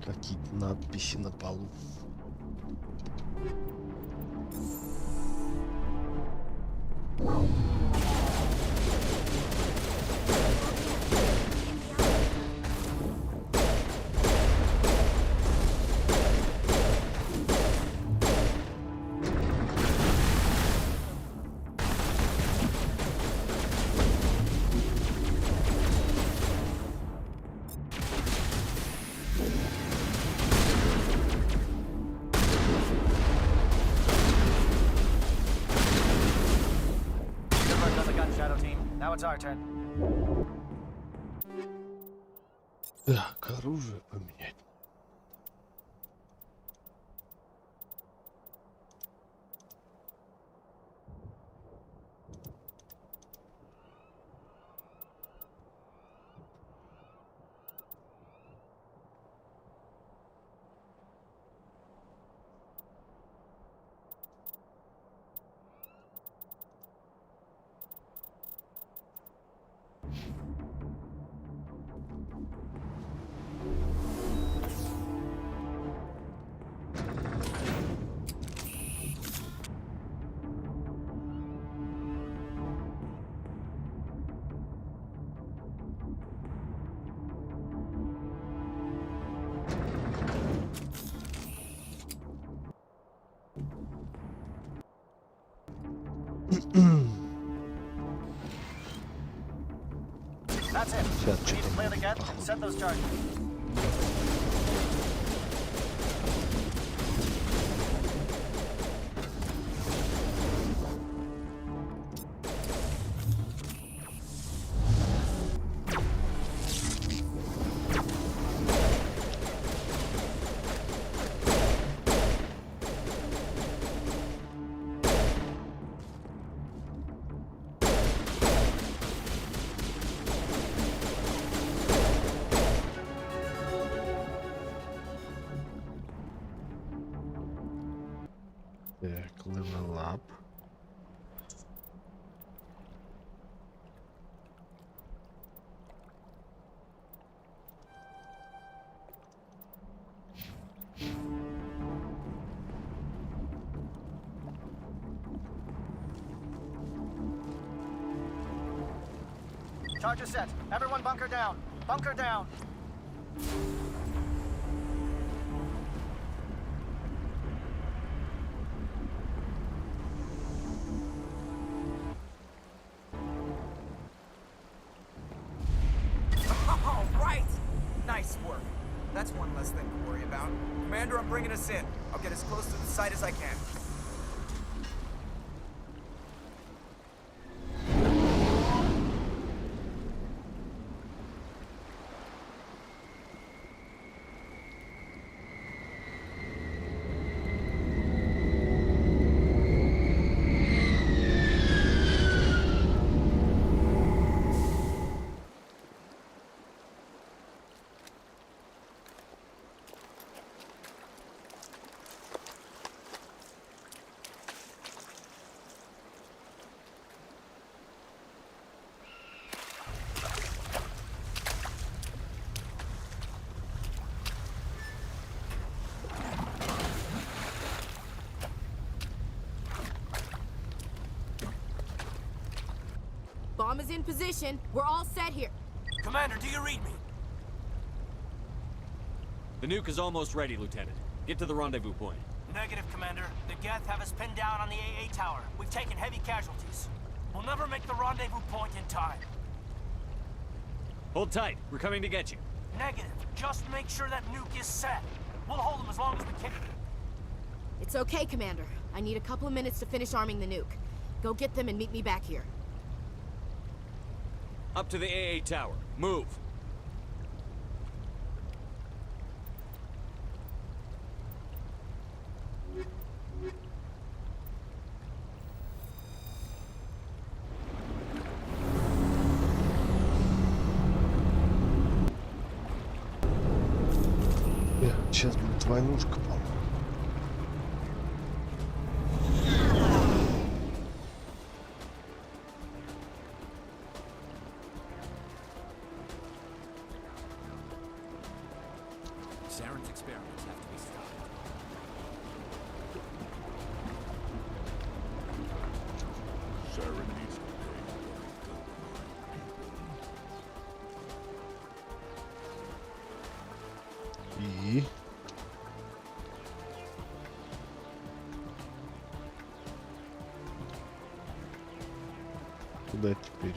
Какие-то надписи на полу. Now it's our turn. Так, оружие поменять. That's it. Сейчас We need to clear the gate and set those charges. Так, level up. Charges set. Everyone bunker down. Bunker down. All right! Nice work. That's one less thing to worry about. Commander, I'm bringing us in. I'll get as close to the site as I can. Bomb is in position. We're all set here. Commander, do you read me? The nuke is almost ready, Lieutenant. Get to the rendezvous point. Negative, Commander. The Geth have us pinned down on the AA tower. We've taken heavy casualties. We'll never make the rendezvous point in time. Hold tight. We're coming to get you. Negative. Just make sure that nuke is set. We'll hold them as long as we can. It's okay, Commander. I need a couple of minutes to finish arming the nuke. Go get them and meet me back here. Up to the AA tower. Move. Сейчас будет войнушка, по-моему. Saren's experiments have to be stopped. Saren needs to И... Куда теперь?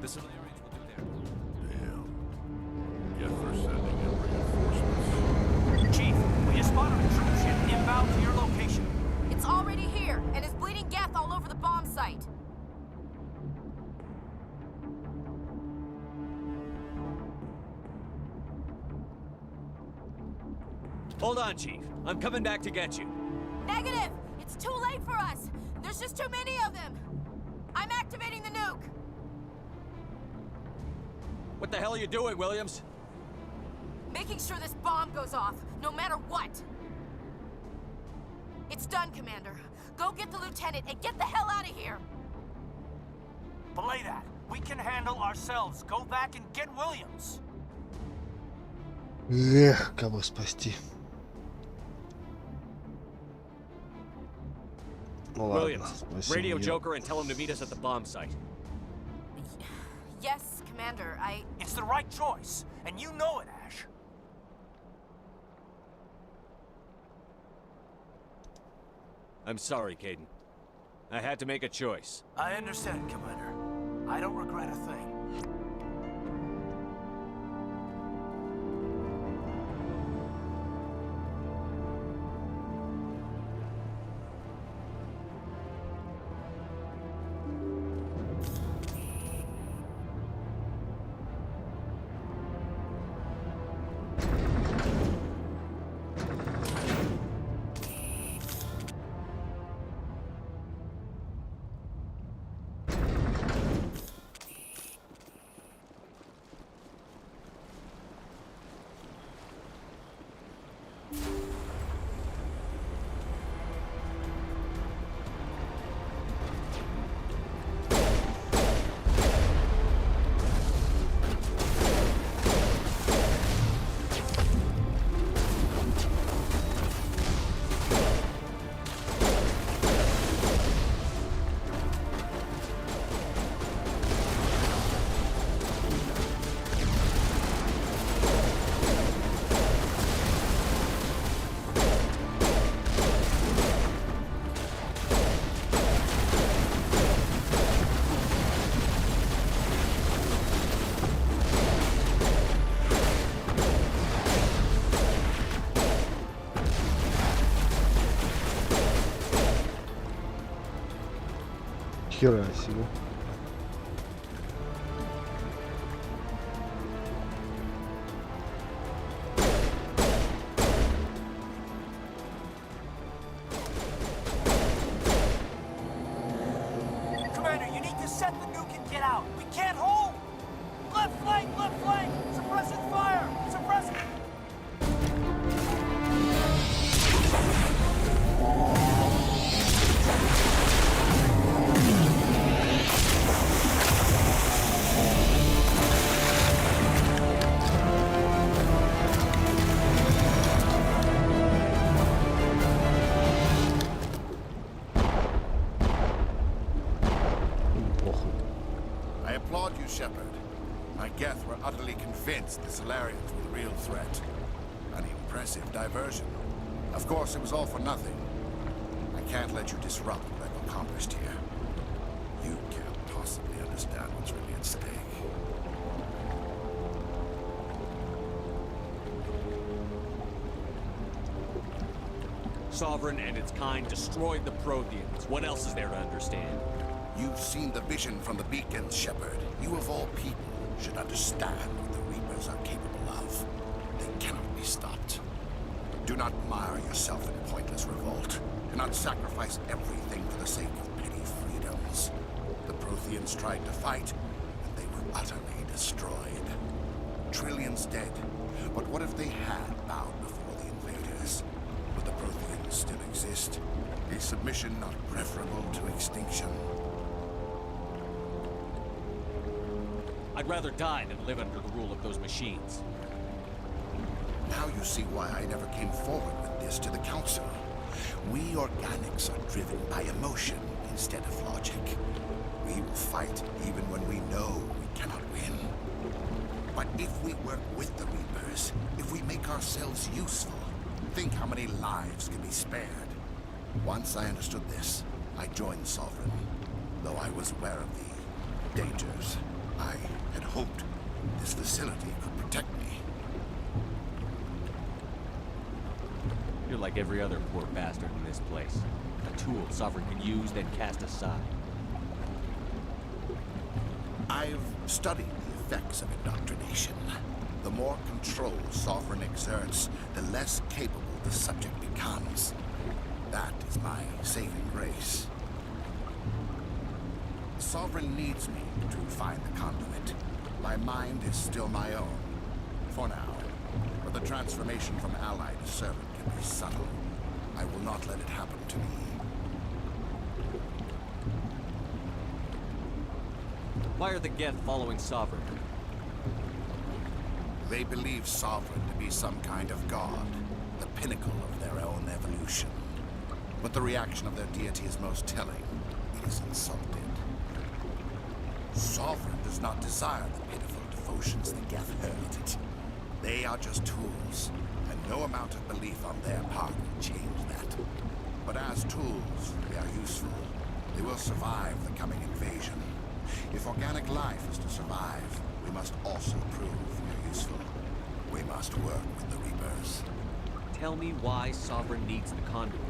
The Solarians will do their... Damn. Gethver's sending in reinforcements. Chief, we just spotted a troop ship inbound to your location. It's already here, and is bleeding Geth all over the bomb site. Hold on, Chief. I'm coming back to get you. Negative! It's too late for us! There's just too many of them! I'm activating the nuke! What the hell are you doing, Williams? Making sure this bomb goes off, no matter what! It's done, Commander. Go get the lieutenant and get the hell out of here! Belay that. We can handle ourselves. Go back and get Williams. Эх, кого спасти. Ну ладно, Williams, спасибо. radio Joker and tell him to meet us at the bomb site. Yes, Commander, It's the right choice, and you know it, Ash. I'm sorry, Caden. I had to make a choice. I understand, Commander. I don't regret a thing. Хера себе. Commander, you need to set the nuke and get out. We can't hold. Left flank, suppressing fire, suppressing. I applaud you, Shepard. My Geth were utterly convinced the Solarians were the real threat. An impressive diversion. Of course, it was all for nothing. I can't let you disrupt what I've accomplished here. You can't possibly understand what's really at stake. Sovereign and its kind destroyed the Protheans. What else is there to understand? You've seen the vision from the beacons, Shepard. You of all people should understand what the Reapers are capable of. They cannot be stopped. Do not mire yourself in pointless revolt. Do not sacrifice everything for the sake of petty freedoms. The Protheans tried to fight, and they were utterly destroyed. Trillions dead. But what if they had bowed before the invaders? Would the Protheans still exist? Is submission not preferable to extinction? I'd rather die than live under the rule of those machines. Now you see why I never came forward with this to the Council. We organics are driven by emotion instead of logic. We will fight even when we know we cannot win. But if we work with the Reapers, if we make ourselves useful, think how many lives can be spared. Once I understood this, I joined Sovereign. Though I was aware of the dangers, I had hoped this facility could protect me. You're like every other poor bastard in this place. A tool Sovereign can use, then cast aside. I've studied the effects of indoctrination. The more control Sovereign exerts, the less capable the subject becomes. That is my saving grace. Sovereign needs me to find the conduit. My mind is still my own, for now. But the transformation from ally to servant can be subtle. I will not let it happen to me. Why are the Geth following Sovereign? They believe Sovereign to be some kind of god, the pinnacle of their own evolution. But the reaction of their deity is most telling. It is insulted. Sovereign does not desire the pitiful devotions the Geth hurl at it. They are just tools, and no amount of belief on their part will change that. But as tools, they are useful. They will survive the coming invasion. If organic life is to survive, we must also prove we are useful. We must work with the Reapers. Tell me why Sovereign needs the conduit.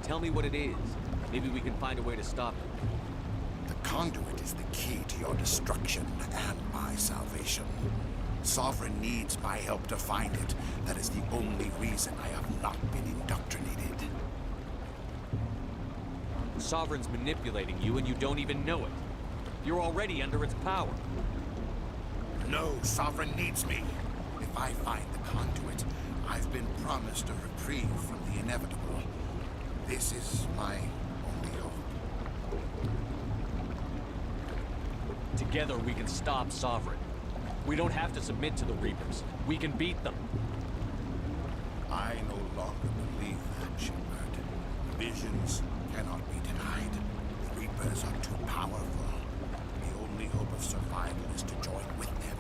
Tell me what it is. Maybe we can find a way to stop it. The conduit is the key to your destruction and my salvation. Sovereign needs my help to find it. That is the only reason I have not been indoctrinated. Sovereign's manipulating you and you don't even know it. You're already under its power. No, Sovereign needs me. If I find the conduit, I've been promised a reprieve from the inevitable. This is my only hope. Together we can stop Sovereign. We don't have to submit to the Reapers. We can beat them. I no longer believe that, Shepard. Visions cannot be denied. The Reapers are too powerful. The only hope of survival is to join with them.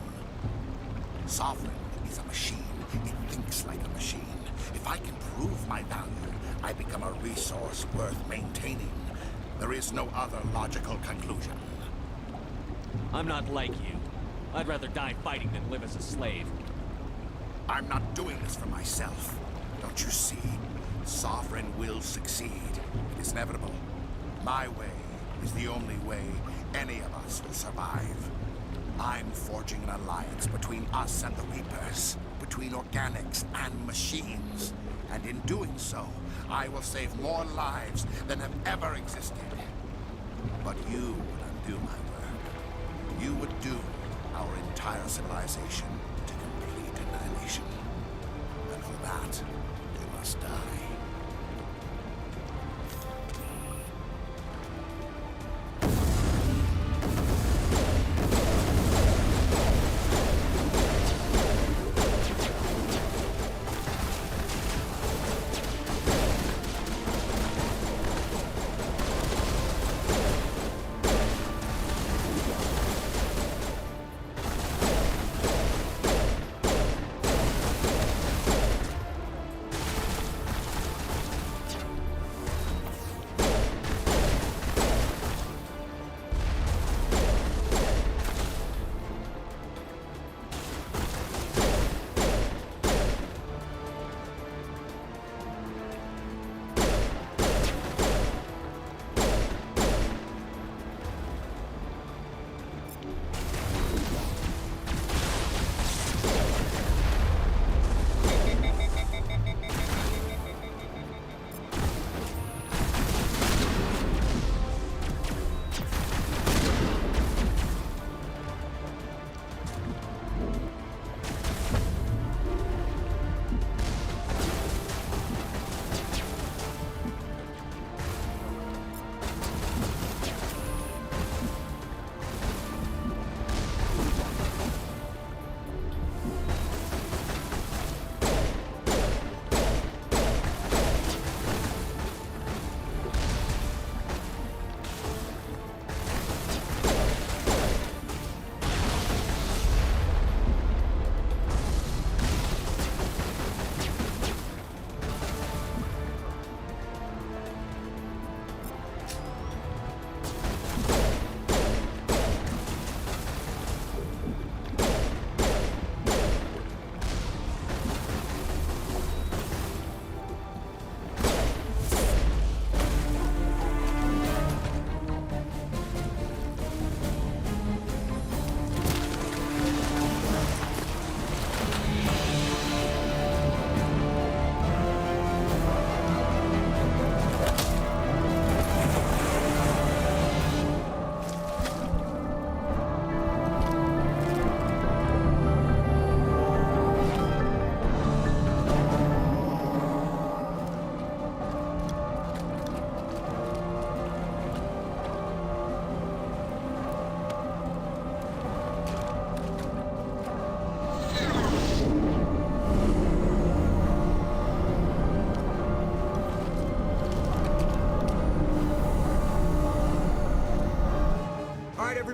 Sovereign is a machine. It thinks like a machine. If I can prove my value, I become a resource worth maintaining. There is no other logical conclusion. I'm not like you. I'd rather die fighting than live as a slave. I'm not doing this for myself. Don't you see? Sovereign will succeed. It is inevitable. My way is the only way any of us will survive. I'm forging an alliance between us and the Reapers, between organics and machines. And in doing so, I will save more lives than have ever existed. But you would undo my work. You would doom our entire civilization to complete annihilation. And for that, you must die.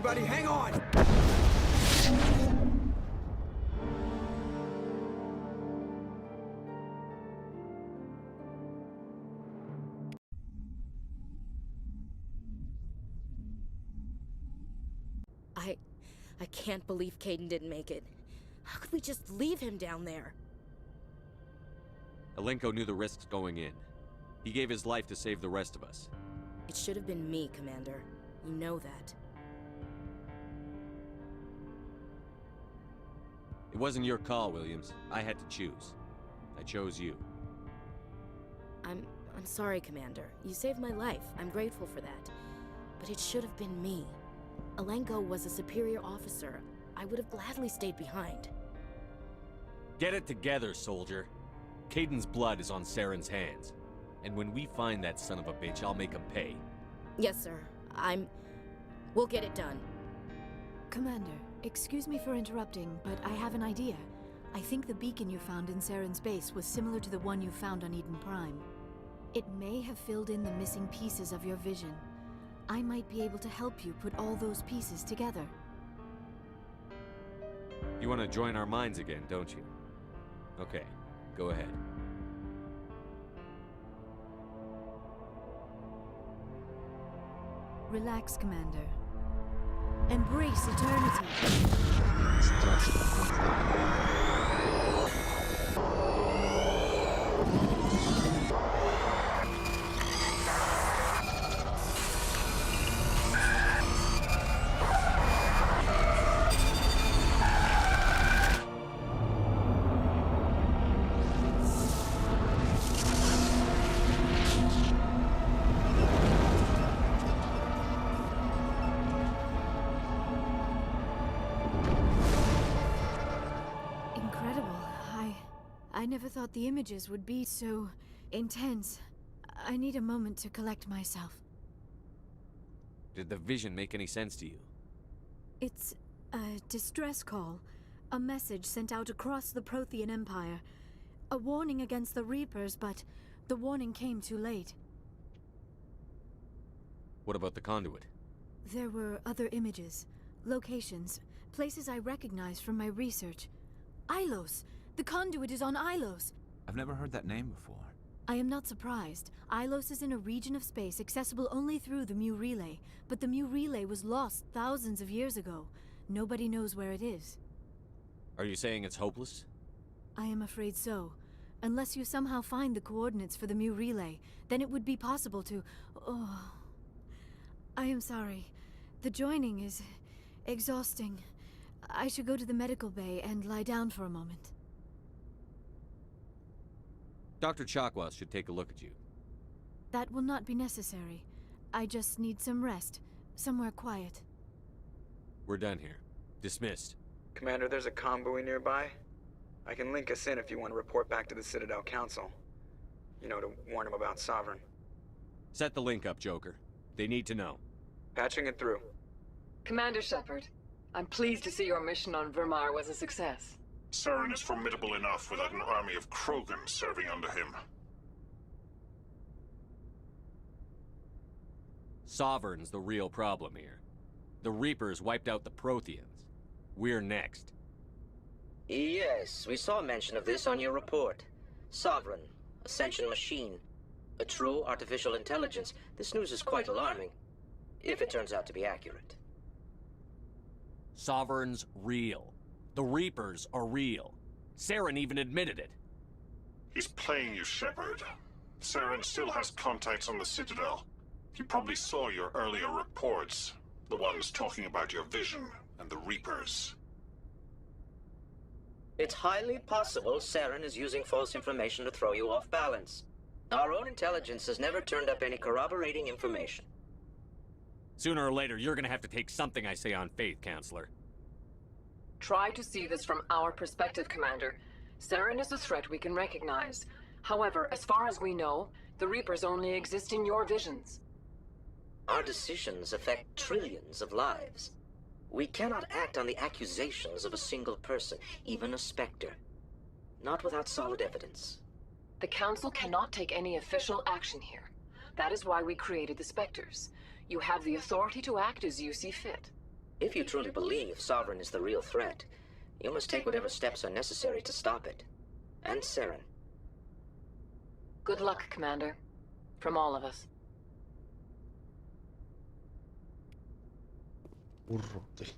everybody, hang on! I can't believe Caden didn't make it. How could we just leave him down there? Alenko knew the risks going in. He gave his life to save the rest of us. It should have been me, Commander. You know that. It wasn't your call, Williams. I had to choose. I chose you. I'm sorry, Commander. You saved my life. I'm grateful for that. But it should have been me. Alenko was a superior officer. I would have gladly stayed behind. Get it together, soldier. Caden's blood is on Saren's hands. And when we find that son of a bitch, I'll make him pay. Yes, sir. We'll get it done. Commander, excuse me for interrupting, but I have an idea. I think the beacon you found in Saren's base was similar to the one you found on Eden Prime. It may have filled in the missing pieces of your vision. I might be able to help you put all those pieces together. You want to join our minds again, don't you? Okay, go ahead. Relax, Commander. Embrace eternity. I never thought the images would be so intense. I need a moment to collect myself. Did the vision make any sense to you? It's a distress call. A message sent out across the Prothean Empire. A warning against the Reapers, but the warning came too late. What about the conduit? There were other images, locations, places I recognized from my research. Ilos! The conduit is on Ilos! I've never heard that name before. I am not surprised. Ilos is in a region of space accessible only through the Mu Relay, but the Mu Relay was lost thousands of years ago. Nobody knows where it is. Are you saying it's hopeless? I am afraid so. Unless you somehow find the coordinates for the Mu Relay, then it would be possible to... Oh... I am sorry. The joining is... exhausting. I should go to the medical bay and lie down for a moment. Dr. Chakwas should take a look at you. That will not be necessary. I just need some rest. Somewhere quiet. We're done here. Dismissed. Commander, there's a convoy nearby. I can link us in if you want to report back to the Citadel Council. You know, to warn them about Sovereign. Set the link up, Joker. They need to know. Patching it through. Commander Shepard, I'm pleased to see your mission on Vermire was a success. Saren is formidable enough without an army of Krogan serving under him. Sovereign's the real problem here. The Reapers wiped out the Protheans. We're next. Yes, we saw mention of this on your report. Sovereign, Ascension machine, a true artificial intelligence. This news is quite alarming, if it turns out to be accurate. Sovereign's real. The Reapers are real. Saren even admitted it. He's playing you, Shepard. Saren still has contacts on the Citadel. He probably saw your earlier reports. The ones talking about your vision and the Reapers. It's highly possible Saren is using false information to throw you off balance. Our own intelligence has never turned up any corroborating information. Sooner or later, you're gonna have to take something I say on faith, Counselor. Try to see this from our perspective, Commander. Saren is a threat we can recognize. However, as far as we know, the Reapers only exist in your visions. Our decisions affect trillions of lives. We cannot act on the accusations of a single person, even a Spectre. Not without solid evidence. The Council cannot take any official action here. That is why we created the Spectres. You have the authority to act as you see fit. If you truly believe Sovereign is the real threat, you must take whatever steps are necessary to stop it. And Saren. Good luck, Commander. From all of us. Уроды.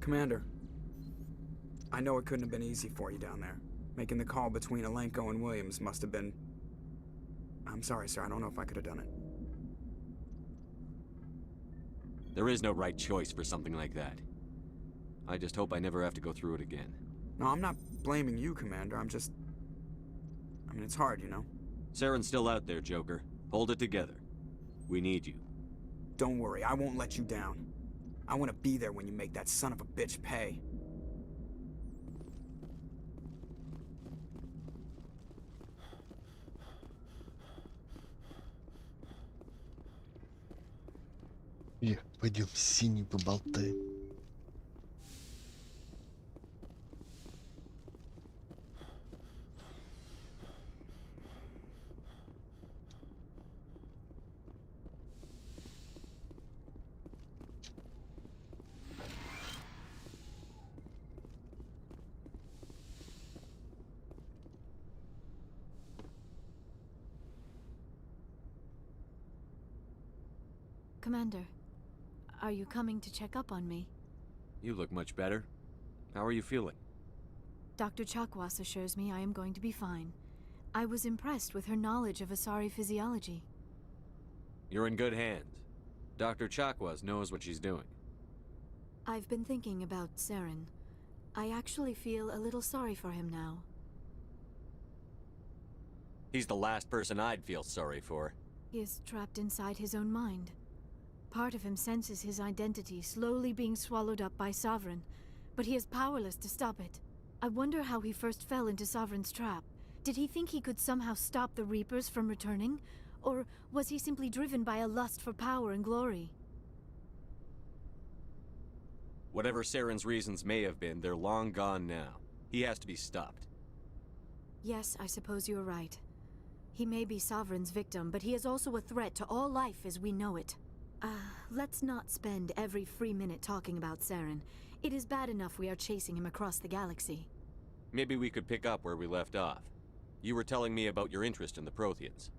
Commander, I know it couldn't have been easy for you down there. Making the call between Alenko and Williams must have been... I'm sorry, sir. I don't know if I could have done it. There is no right choice for something like that. I just hope I never have to go through it again. No, I'm not blaming you, Commander. I'm just... I mean, it's hard, you know? Saren's still out there, Joker. Hold it together. We need you. Don't worry, I won't let you down. I want to be there when you make that son of a bitch pay. Пойдем с синей поболтаем. Commander, are you coming to check up on me? You look much better. How are you feeling? Dr. Chakwas assures me I am going to be fine. I was impressed with her knowledge of Asari physiology. You're in good hands. Dr. Chakwas knows what she's doing. I've been thinking about Saren. I actually feel a little sorry for him now. He's the last person I'd feel sorry for. He is trapped inside his own mind. Part of him senses his identity slowly being swallowed up by Sovereign, but he is powerless to stop it. I wonder how he first fell into Sovereign's trap. Did he think he could somehow stop the Reapers from returning? Or was he simply driven by a lust for power and glory? Whatever Saren's reasons may have been, they're long gone now. He has to be stopped. Yes, I suppose you're right. He may be Sovereign's victim, but he is also a threat to all life as we know it. Let's not spend every free minute talking about Saren. It is bad enough we are chasing him across the galaxy. Maybe we could pick up where we left off. You were telling me about your interest in the Protheans.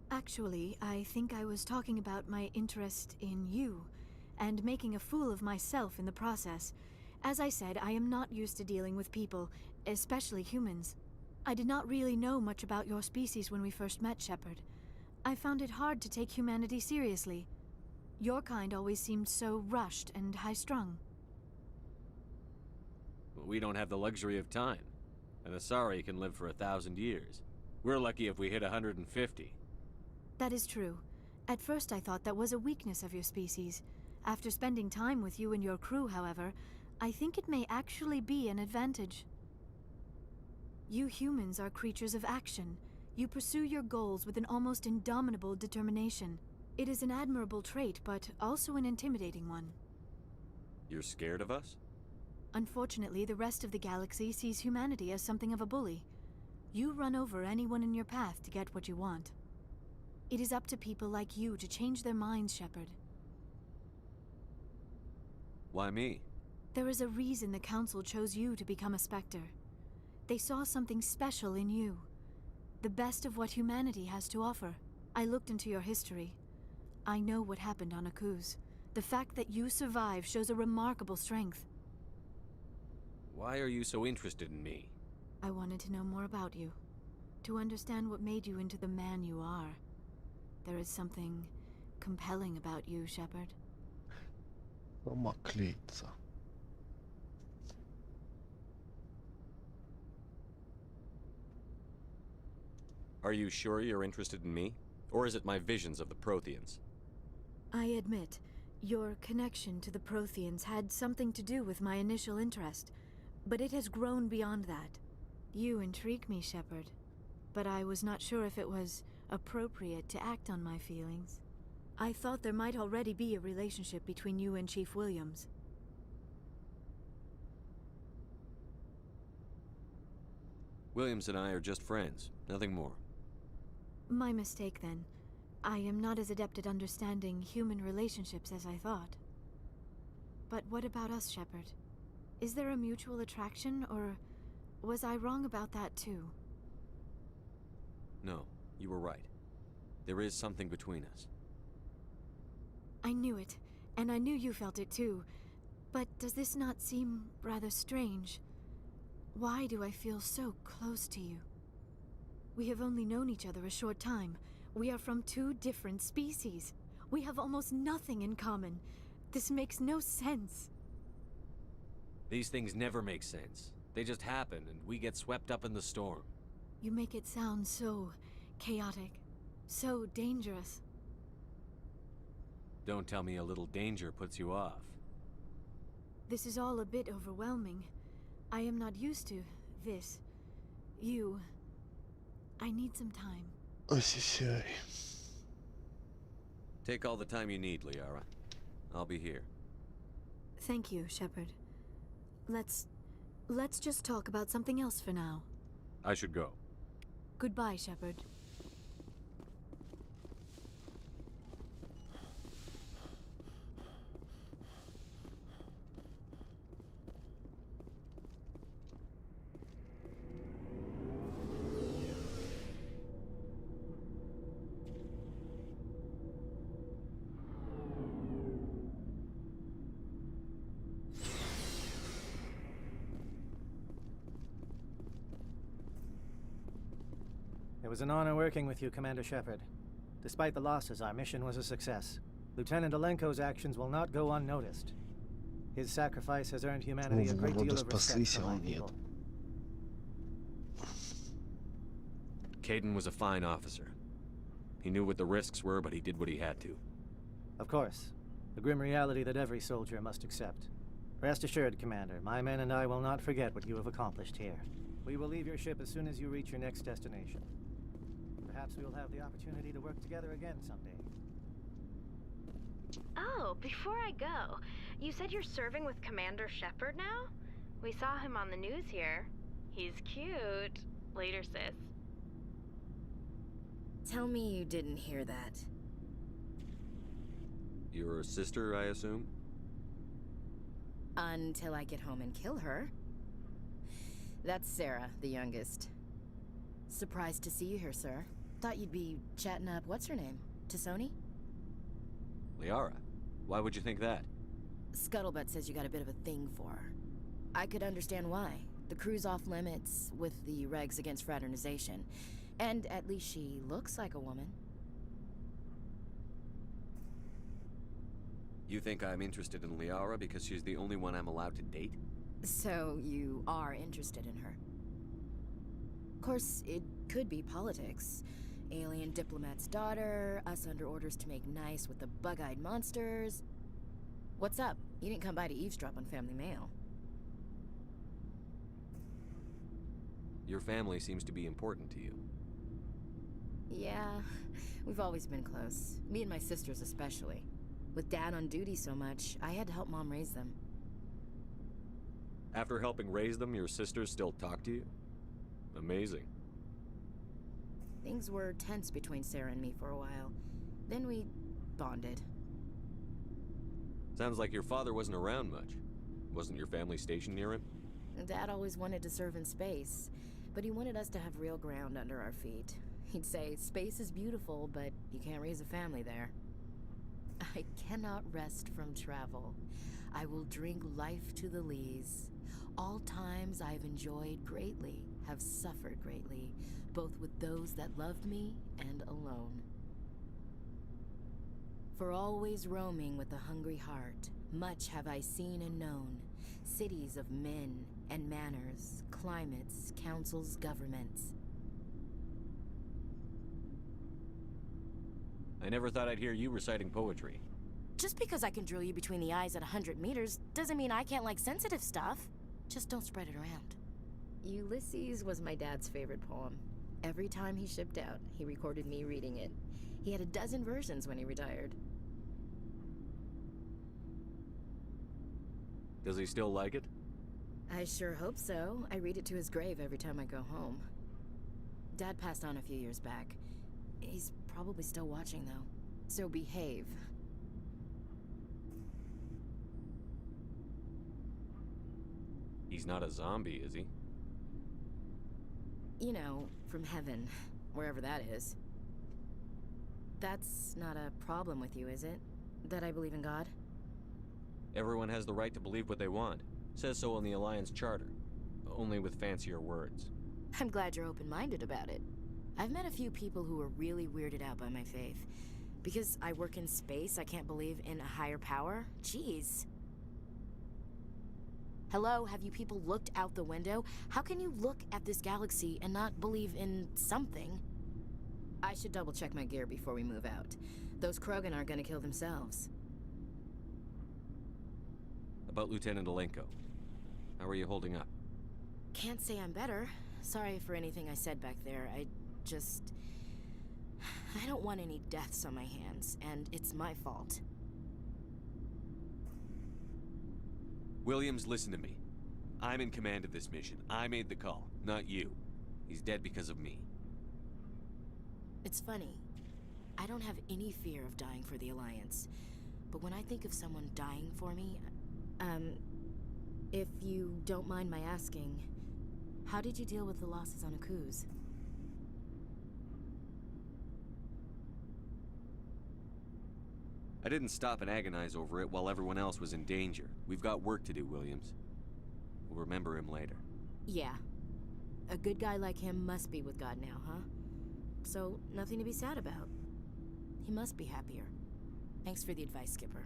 Actually, I think I was talking about my interest in you, and making a fool of myself in the process. As I said, I am not used to dealing with people, especially humans. I did not really know much about your species when we first met, Shepard. I found it hard to take humanity seriously. Your kind always seemed so rushed and high-strung. We don't have the luxury of time. An Asari can live for 1,000 years. We're lucky if we hit 150. That is true. At first I thought that was a weakness of your species. After spending time with you and your crew, however, I think it may actually be an advantage. You humans are creatures of action. You pursue your goals with an almost indomitable determination. It is an admirable trait, but also an intimidating one. You're scared of us? Unfortunately, the rest of the galaxy sees humanity as something of a bully. You run over anyone in your path to get what you want. It is up to people like you to change their minds, Shepard. Why me? There is a reason the Council chose you to become a Spectre. They saw something special in you. The best of what humanity has to offer. I looked into your history. I know what happened on Akuz. The fact that you survived shows a remarkable strength. Why are you so interested in me? I wanted to know more about you. To understand what made you into the man you are. There is something compelling about you, Shepard. Сама клеится. Are you sure you're interested in me? Or is it my visions of the Protheans? I admit, your connection to the Protheans had something to do with my initial interest, but it has grown beyond that. You intrigue me, Shepard, but I was not sure if it was appropriate to act on my feelings. I thought there might already be a relationship between you and Chief Williams. Williams and I are just friends, nothing more. My mistake, then. I am not as adept at understanding human relationships as I thought. But what about us, Shepard? Is there a mutual attraction, or was I wrong about that too? No, you were right. There is something between us. I knew it, and I knew you felt it too. But does this not seem rather strange? Why do I feel so close to you? We have only known each other a short time. We are from two different species. We have almost nothing in common. This makes no sense. These things never make sense. They just happen, and we get swept up in the storm. You make it sound so chaotic, so dangerous. Don't tell me a little danger puts you off. This is all a bit overwhelming. I am not used to this. You... I need some time. Ой-ой-ой. Take all the time you need, Liara. I'll be here. Thank you, Shepard. Let's just talk about something else for now. I should go. Goodbye, Shepard. It was an honor working with you, Commander Shepard. Despite the losses, our mission was a success. Lieutenant Alenko's actions will not go unnoticed. His sacrifice has earned humanity a great deal of respect from my people. Caden was a fine officer. He knew what the risks were, but he did what he had to. Of course. The grim reality that every soldier must accept. Rest assured, Commander, my men and I will not forget what you have accomplished here. We will leave your ship as soon as you reach your next destination. Perhaps we will have the opportunity to work together again someday. Oh, before I go, you said you're serving with Commander Shepard now? We saw him on the news here. He's cute. Later, sis. Tell me you didn't hear that. Your sister, I assume? Until I get home and kill her. That's Sarah, the youngest. Surprised to see you here, sir. Thought you'd be chatting up what's-her-name? Tassoni? Liara, why would you think that? Scuttlebutt says you got a bit of a thing for her. I could understand why. The crew's off limits with the regs against fraternization. And at least she looks like a woman. You think I'm interested in Liara because she's the only one I'm allowed to date? So you are interested in her? Of course, it could be politics. Alien diplomat's daughter, us under orders to make nice with the bug-eyed monsters. What's up? You didn't come by to eavesdrop on Family Mail. Your family seems to be important to you. Yeah, we've always been close. Me and my sisters especially. With Dad on duty so much, I had to help Mom raise them. After helping raise them, your sisters still talk to you? Amazing. Things were tense between Sarah and me for a while. Then we bonded. Sounds like your father wasn't around much. Wasn't your family stationed near him? Dad always wanted to serve in space, but he wanted us to have real ground under our feet. He'd say, space is beautiful, but you can't raise a family there. I cannot rest from travel. I will drink life to the lees. All times I've enjoyed greatly, have suffered greatly, both with those that loved me and alone. For always roaming with a hungry heart, much have I seen and known, cities of men and manners, climates, councils, governments. I never thought I'd hear you reciting poetry. Just because I can drill you between the eyes at 100 meters doesn't mean I can't like sensitive stuff. Just don't spread it around. Ulysses was my dad's favorite poem. Every time he shipped out, he recorded me reading it. He had a dozen versions when he retired. Does he still like it? I sure hope so. I read it to his grave every time I go home. Dad passed on a few years back. He's probably still watching, though. So behave. He's not a zombie, is he? You know, from heaven, wherever that is. That's not a problem with you, is it? That I believe in God? Everyone has the right to believe what they want. Says so in the Alliance Charter. Only with fancier words. I'm glad you're open-minded about it. I've met a few people who are really weirded out by my faith. Because I work in space, I can't believe in a higher power? Jeez. Hello, have you people looked out the window? How can you look at this galaxy and not believe in something? I should double-check my gear before we move out. Those Krogan aren't gonna kill themselves. About Lieutenant Alenko. How are you holding up? Can't say I'm better. Sorry for anything I said back there. I don't want any deaths on my hands, and it's my fault. Williams, listen to me. I'm in command of this mission. I made the call, not you. He's dead because of me. It's funny. I don't have any fear of dying for the Alliance. But when I think of someone dying for me, if you don't mind my asking, how did you deal with the losses on Akuz? I didn't stop and agonize over it while everyone else was in danger. We've got work to do, Williams. We'll remember him later. Yeah. A good guy like him must be with God now, huh? So, nothing to be sad about. He must be happier. Thanks for the advice, Skipper.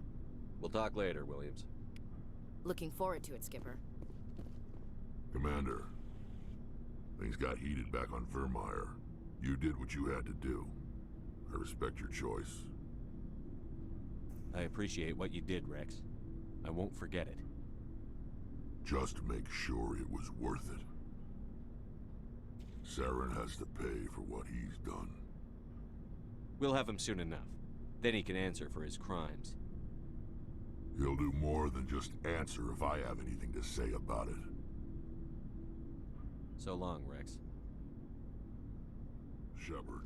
We'll talk later, Williams. Looking forward to it, Skipper. Commander, things got heated back on Vermaier. You did what you had to do. I respect your choice. I appreciate what you did, Rex. I won't forget it. Just make sure it was worth it. Saren has to pay for what he's done. We'll have him soon enough. Then he can answer for his crimes. He'll do more than just answer if I have anything to say about it. So long, Rex. Shepard.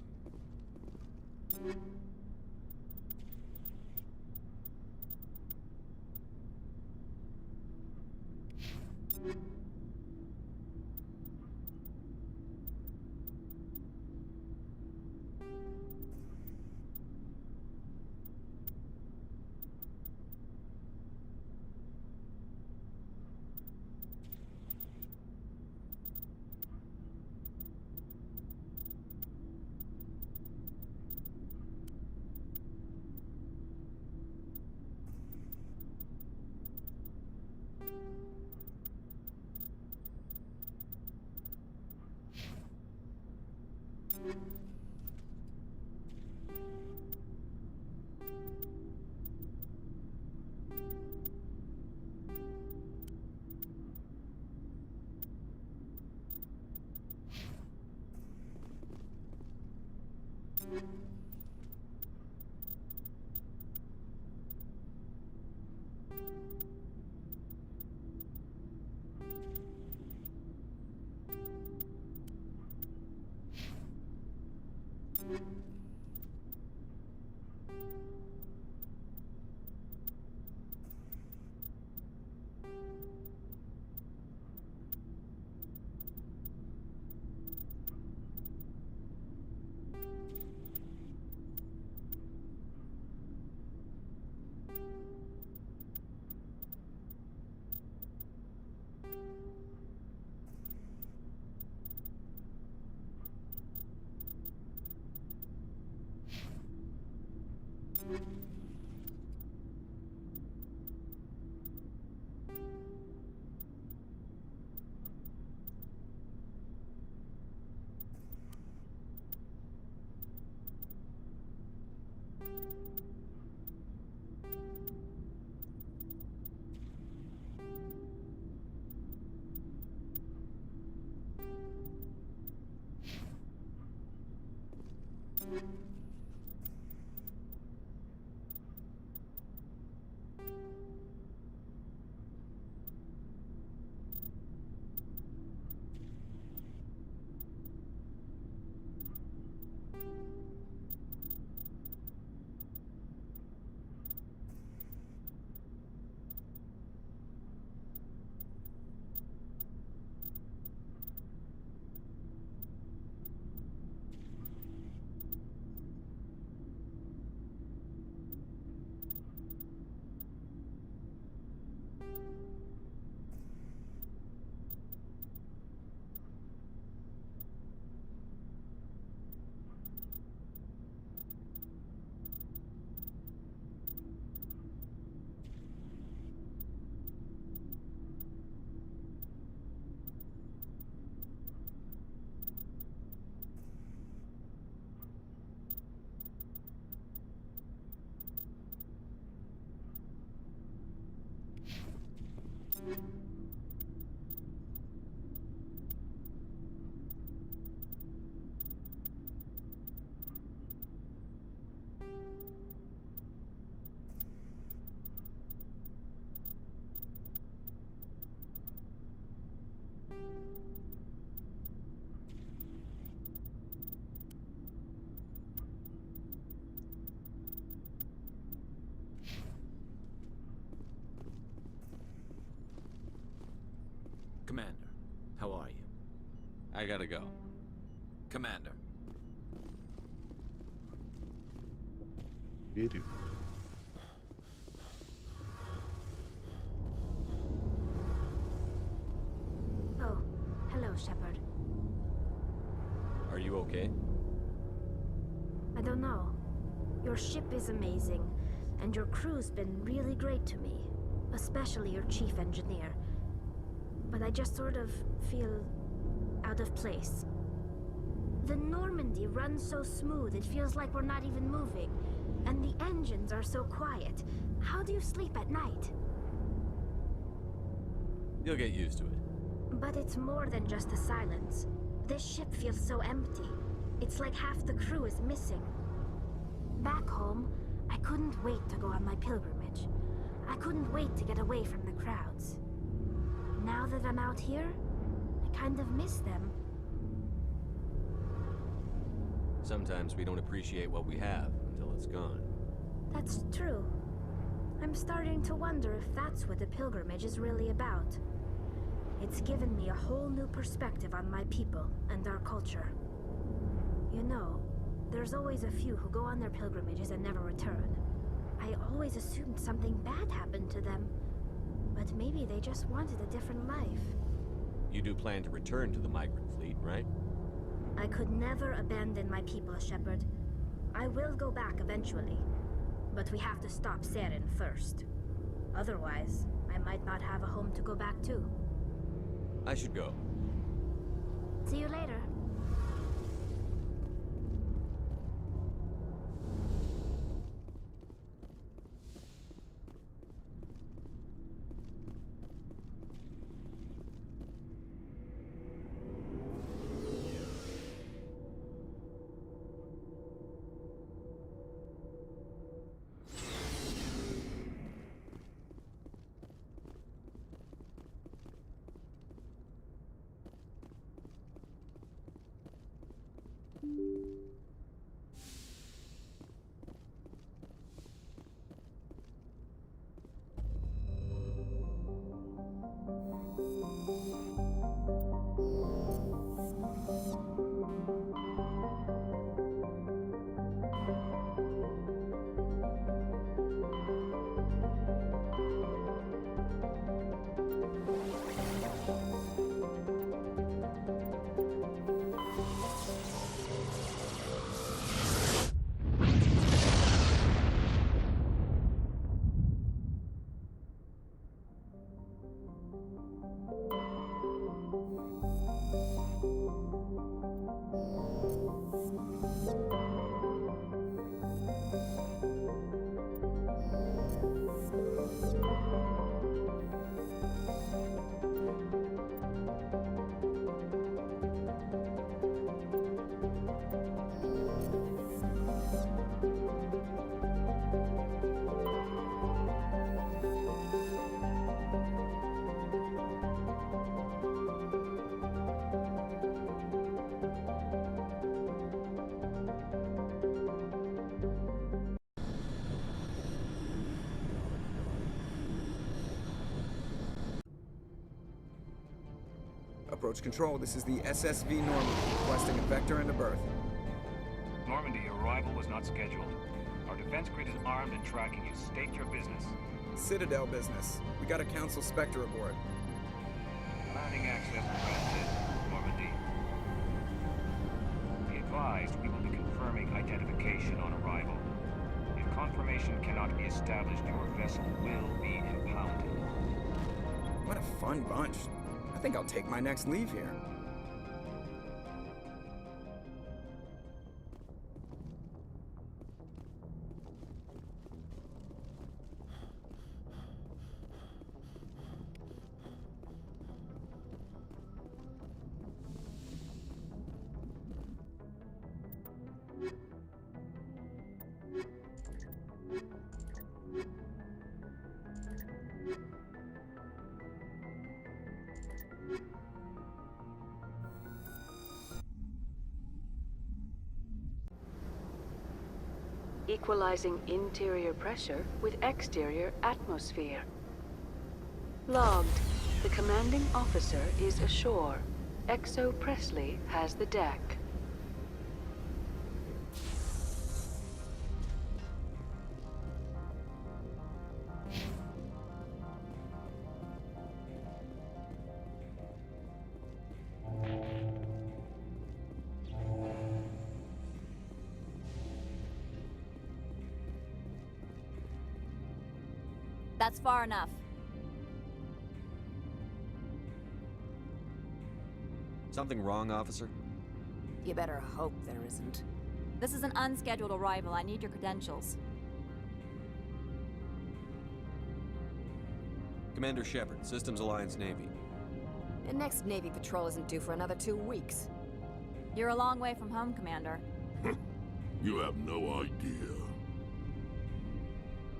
Commander, how are you? I gotta go. Commander. Верю. Oh, hello, Shepard. Are you okay? I don't know. Your ship is amazing, and your crew's been really great to me, especially your chief engineer. But I just sort of feel out of place. The Normandy runs so smooth, it feels like we're not even moving. And the engines are so quiet. How do you sleep at night? You'll get used to it. But it's more than just the silence. This ship feels so empty. It's like half the crew is missing. Back home, I couldn't wait to go on my pilgrimage. I couldn't wait to get away from the crowds. Now that I'm out here, I kind of miss them. Sometimes we don't appreciate what we have until it's gone. That's true. I'm starting to wonder if that's what the pilgrimage is really about. It's given me a whole new perspective on my people and our culture. You know, there's always a few who go on their pilgrimages and never return. I always assumed something bad happened to them. But maybe they just wanted a different life. You do plan to return to the migrant fleet, right? I could never abandon my people, Shepard. I will go back eventually. But we have to stop Saren first. Otherwise, I might not have a home to go back to. I should go. See you later. Approach control, this is the SSV Normandy, requesting a vector and a berth. Normandy, your arrival was not scheduled. Our defense grid is armed and tracking you. State your business. Citadel business. We got a Council Spectre aboard. Landing access granted, Normandy. Be advised, we will be confirming identification on arrival. If confirmation cannot be established, your vessel will be impounded. What a fun bunch. I think I'll take my next leave here. Equalizing interior pressure with exterior atmosphere. Logged. The commanding officer is ashore. Exo Presley has the deck. That's far enough. Something wrong, officer? You better hope there isn't. This is an unscheduled arrival. I need your credentials. Commander Shepard, Systems Alliance Navy. The next Navy patrol isn't due for another 2 weeks. You're a long way from home, Commander. You have no idea.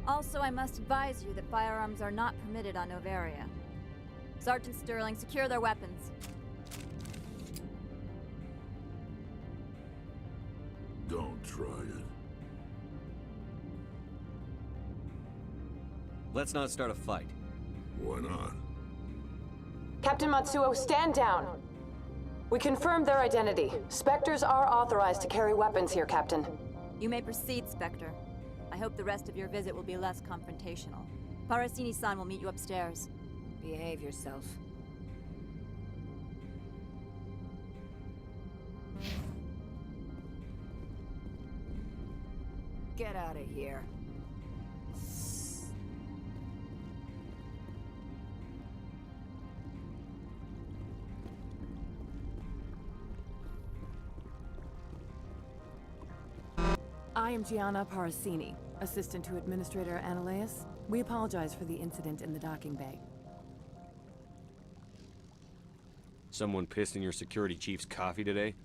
Also, I must advise you that firearms are not permitted on Novaria. Sergeant Sterling, secure their weapons. Don't try it. Let's not start a fight. Why not? Captain Matsuo, stand down. We confirmed their identity. Spectres are authorized to carry weapons here, Captain. You may proceed, Spectre. I hope the rest of your visit will be less confrontational. Parasini-san will meet you upstairs. Behave yourself. Get out of here. I am Gianna Parasini, assistant to Administrator Ananias. We apologize for the incident in the docking bay. Someone pissed in your security chief's coffee today?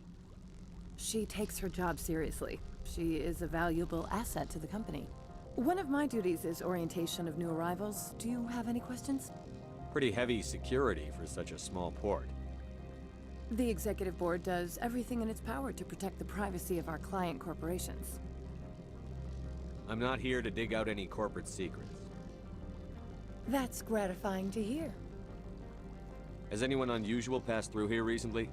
She takes her job seriously. She is a valuable asset to the company. One of my duties is orientation of new arrivals. Do you have any questions? Pretty heavy security for such a small port. The Executive Board does everything in its power to protect the privacy of our client corporations. I'm not here to dig out any corporate secrets. That's gratifying to hear. Has anyone unusual passed through here recently?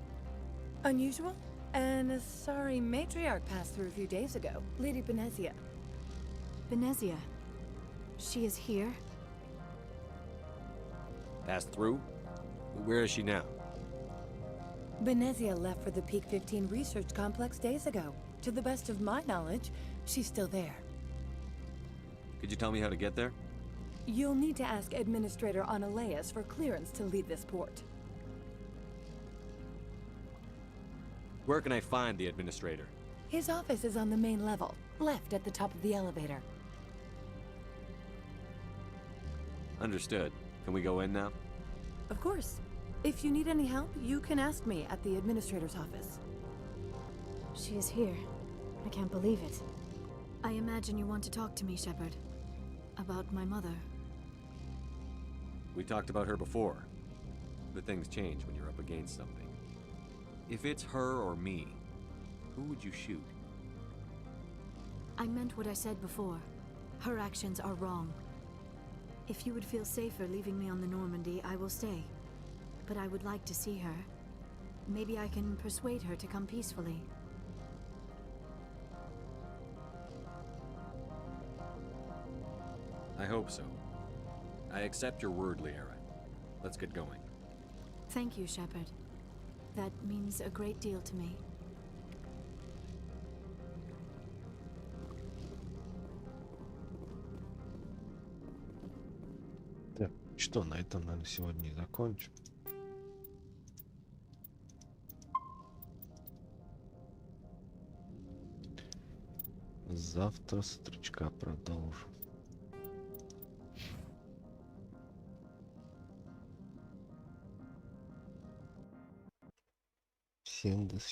Unusual? And a sorry matriarch passed through a few days ago. Lady Benezia. Benezia? She is here? Passed through? Where is she now? Benezia left for the Peak 15 research complex days ago. To the best of my knowledge, she's still there. Could you tell me how to get there? You'll need to ask Administrator Ananias for clearance to leave this port. Where can I find the Administrator? His office is on the main level, left at the top of the elevator. Understood. Can we go in now? Of course. If you need any help, you can ask me at the Administrator's office. She is here. I can't believe it. I imagine you want to talk to me, Shepard. About my mother. We talked about her before. But things change when you're up against something. If it's her or me, who would you shoot? I meant what I said before. Her actions are wrong. If you would feel safer leaving me on the Normandy, I will stay. But I would like to see her. Maybe I can persuade her to come peacefully. I hope so. I accept your word, Liara. Let's get going. Thank you, Shepard. That means a great deal to me. Так, что, на этом, наверное, сегодня и закончим. Завтра с утречка продолжим. Всем до свидания.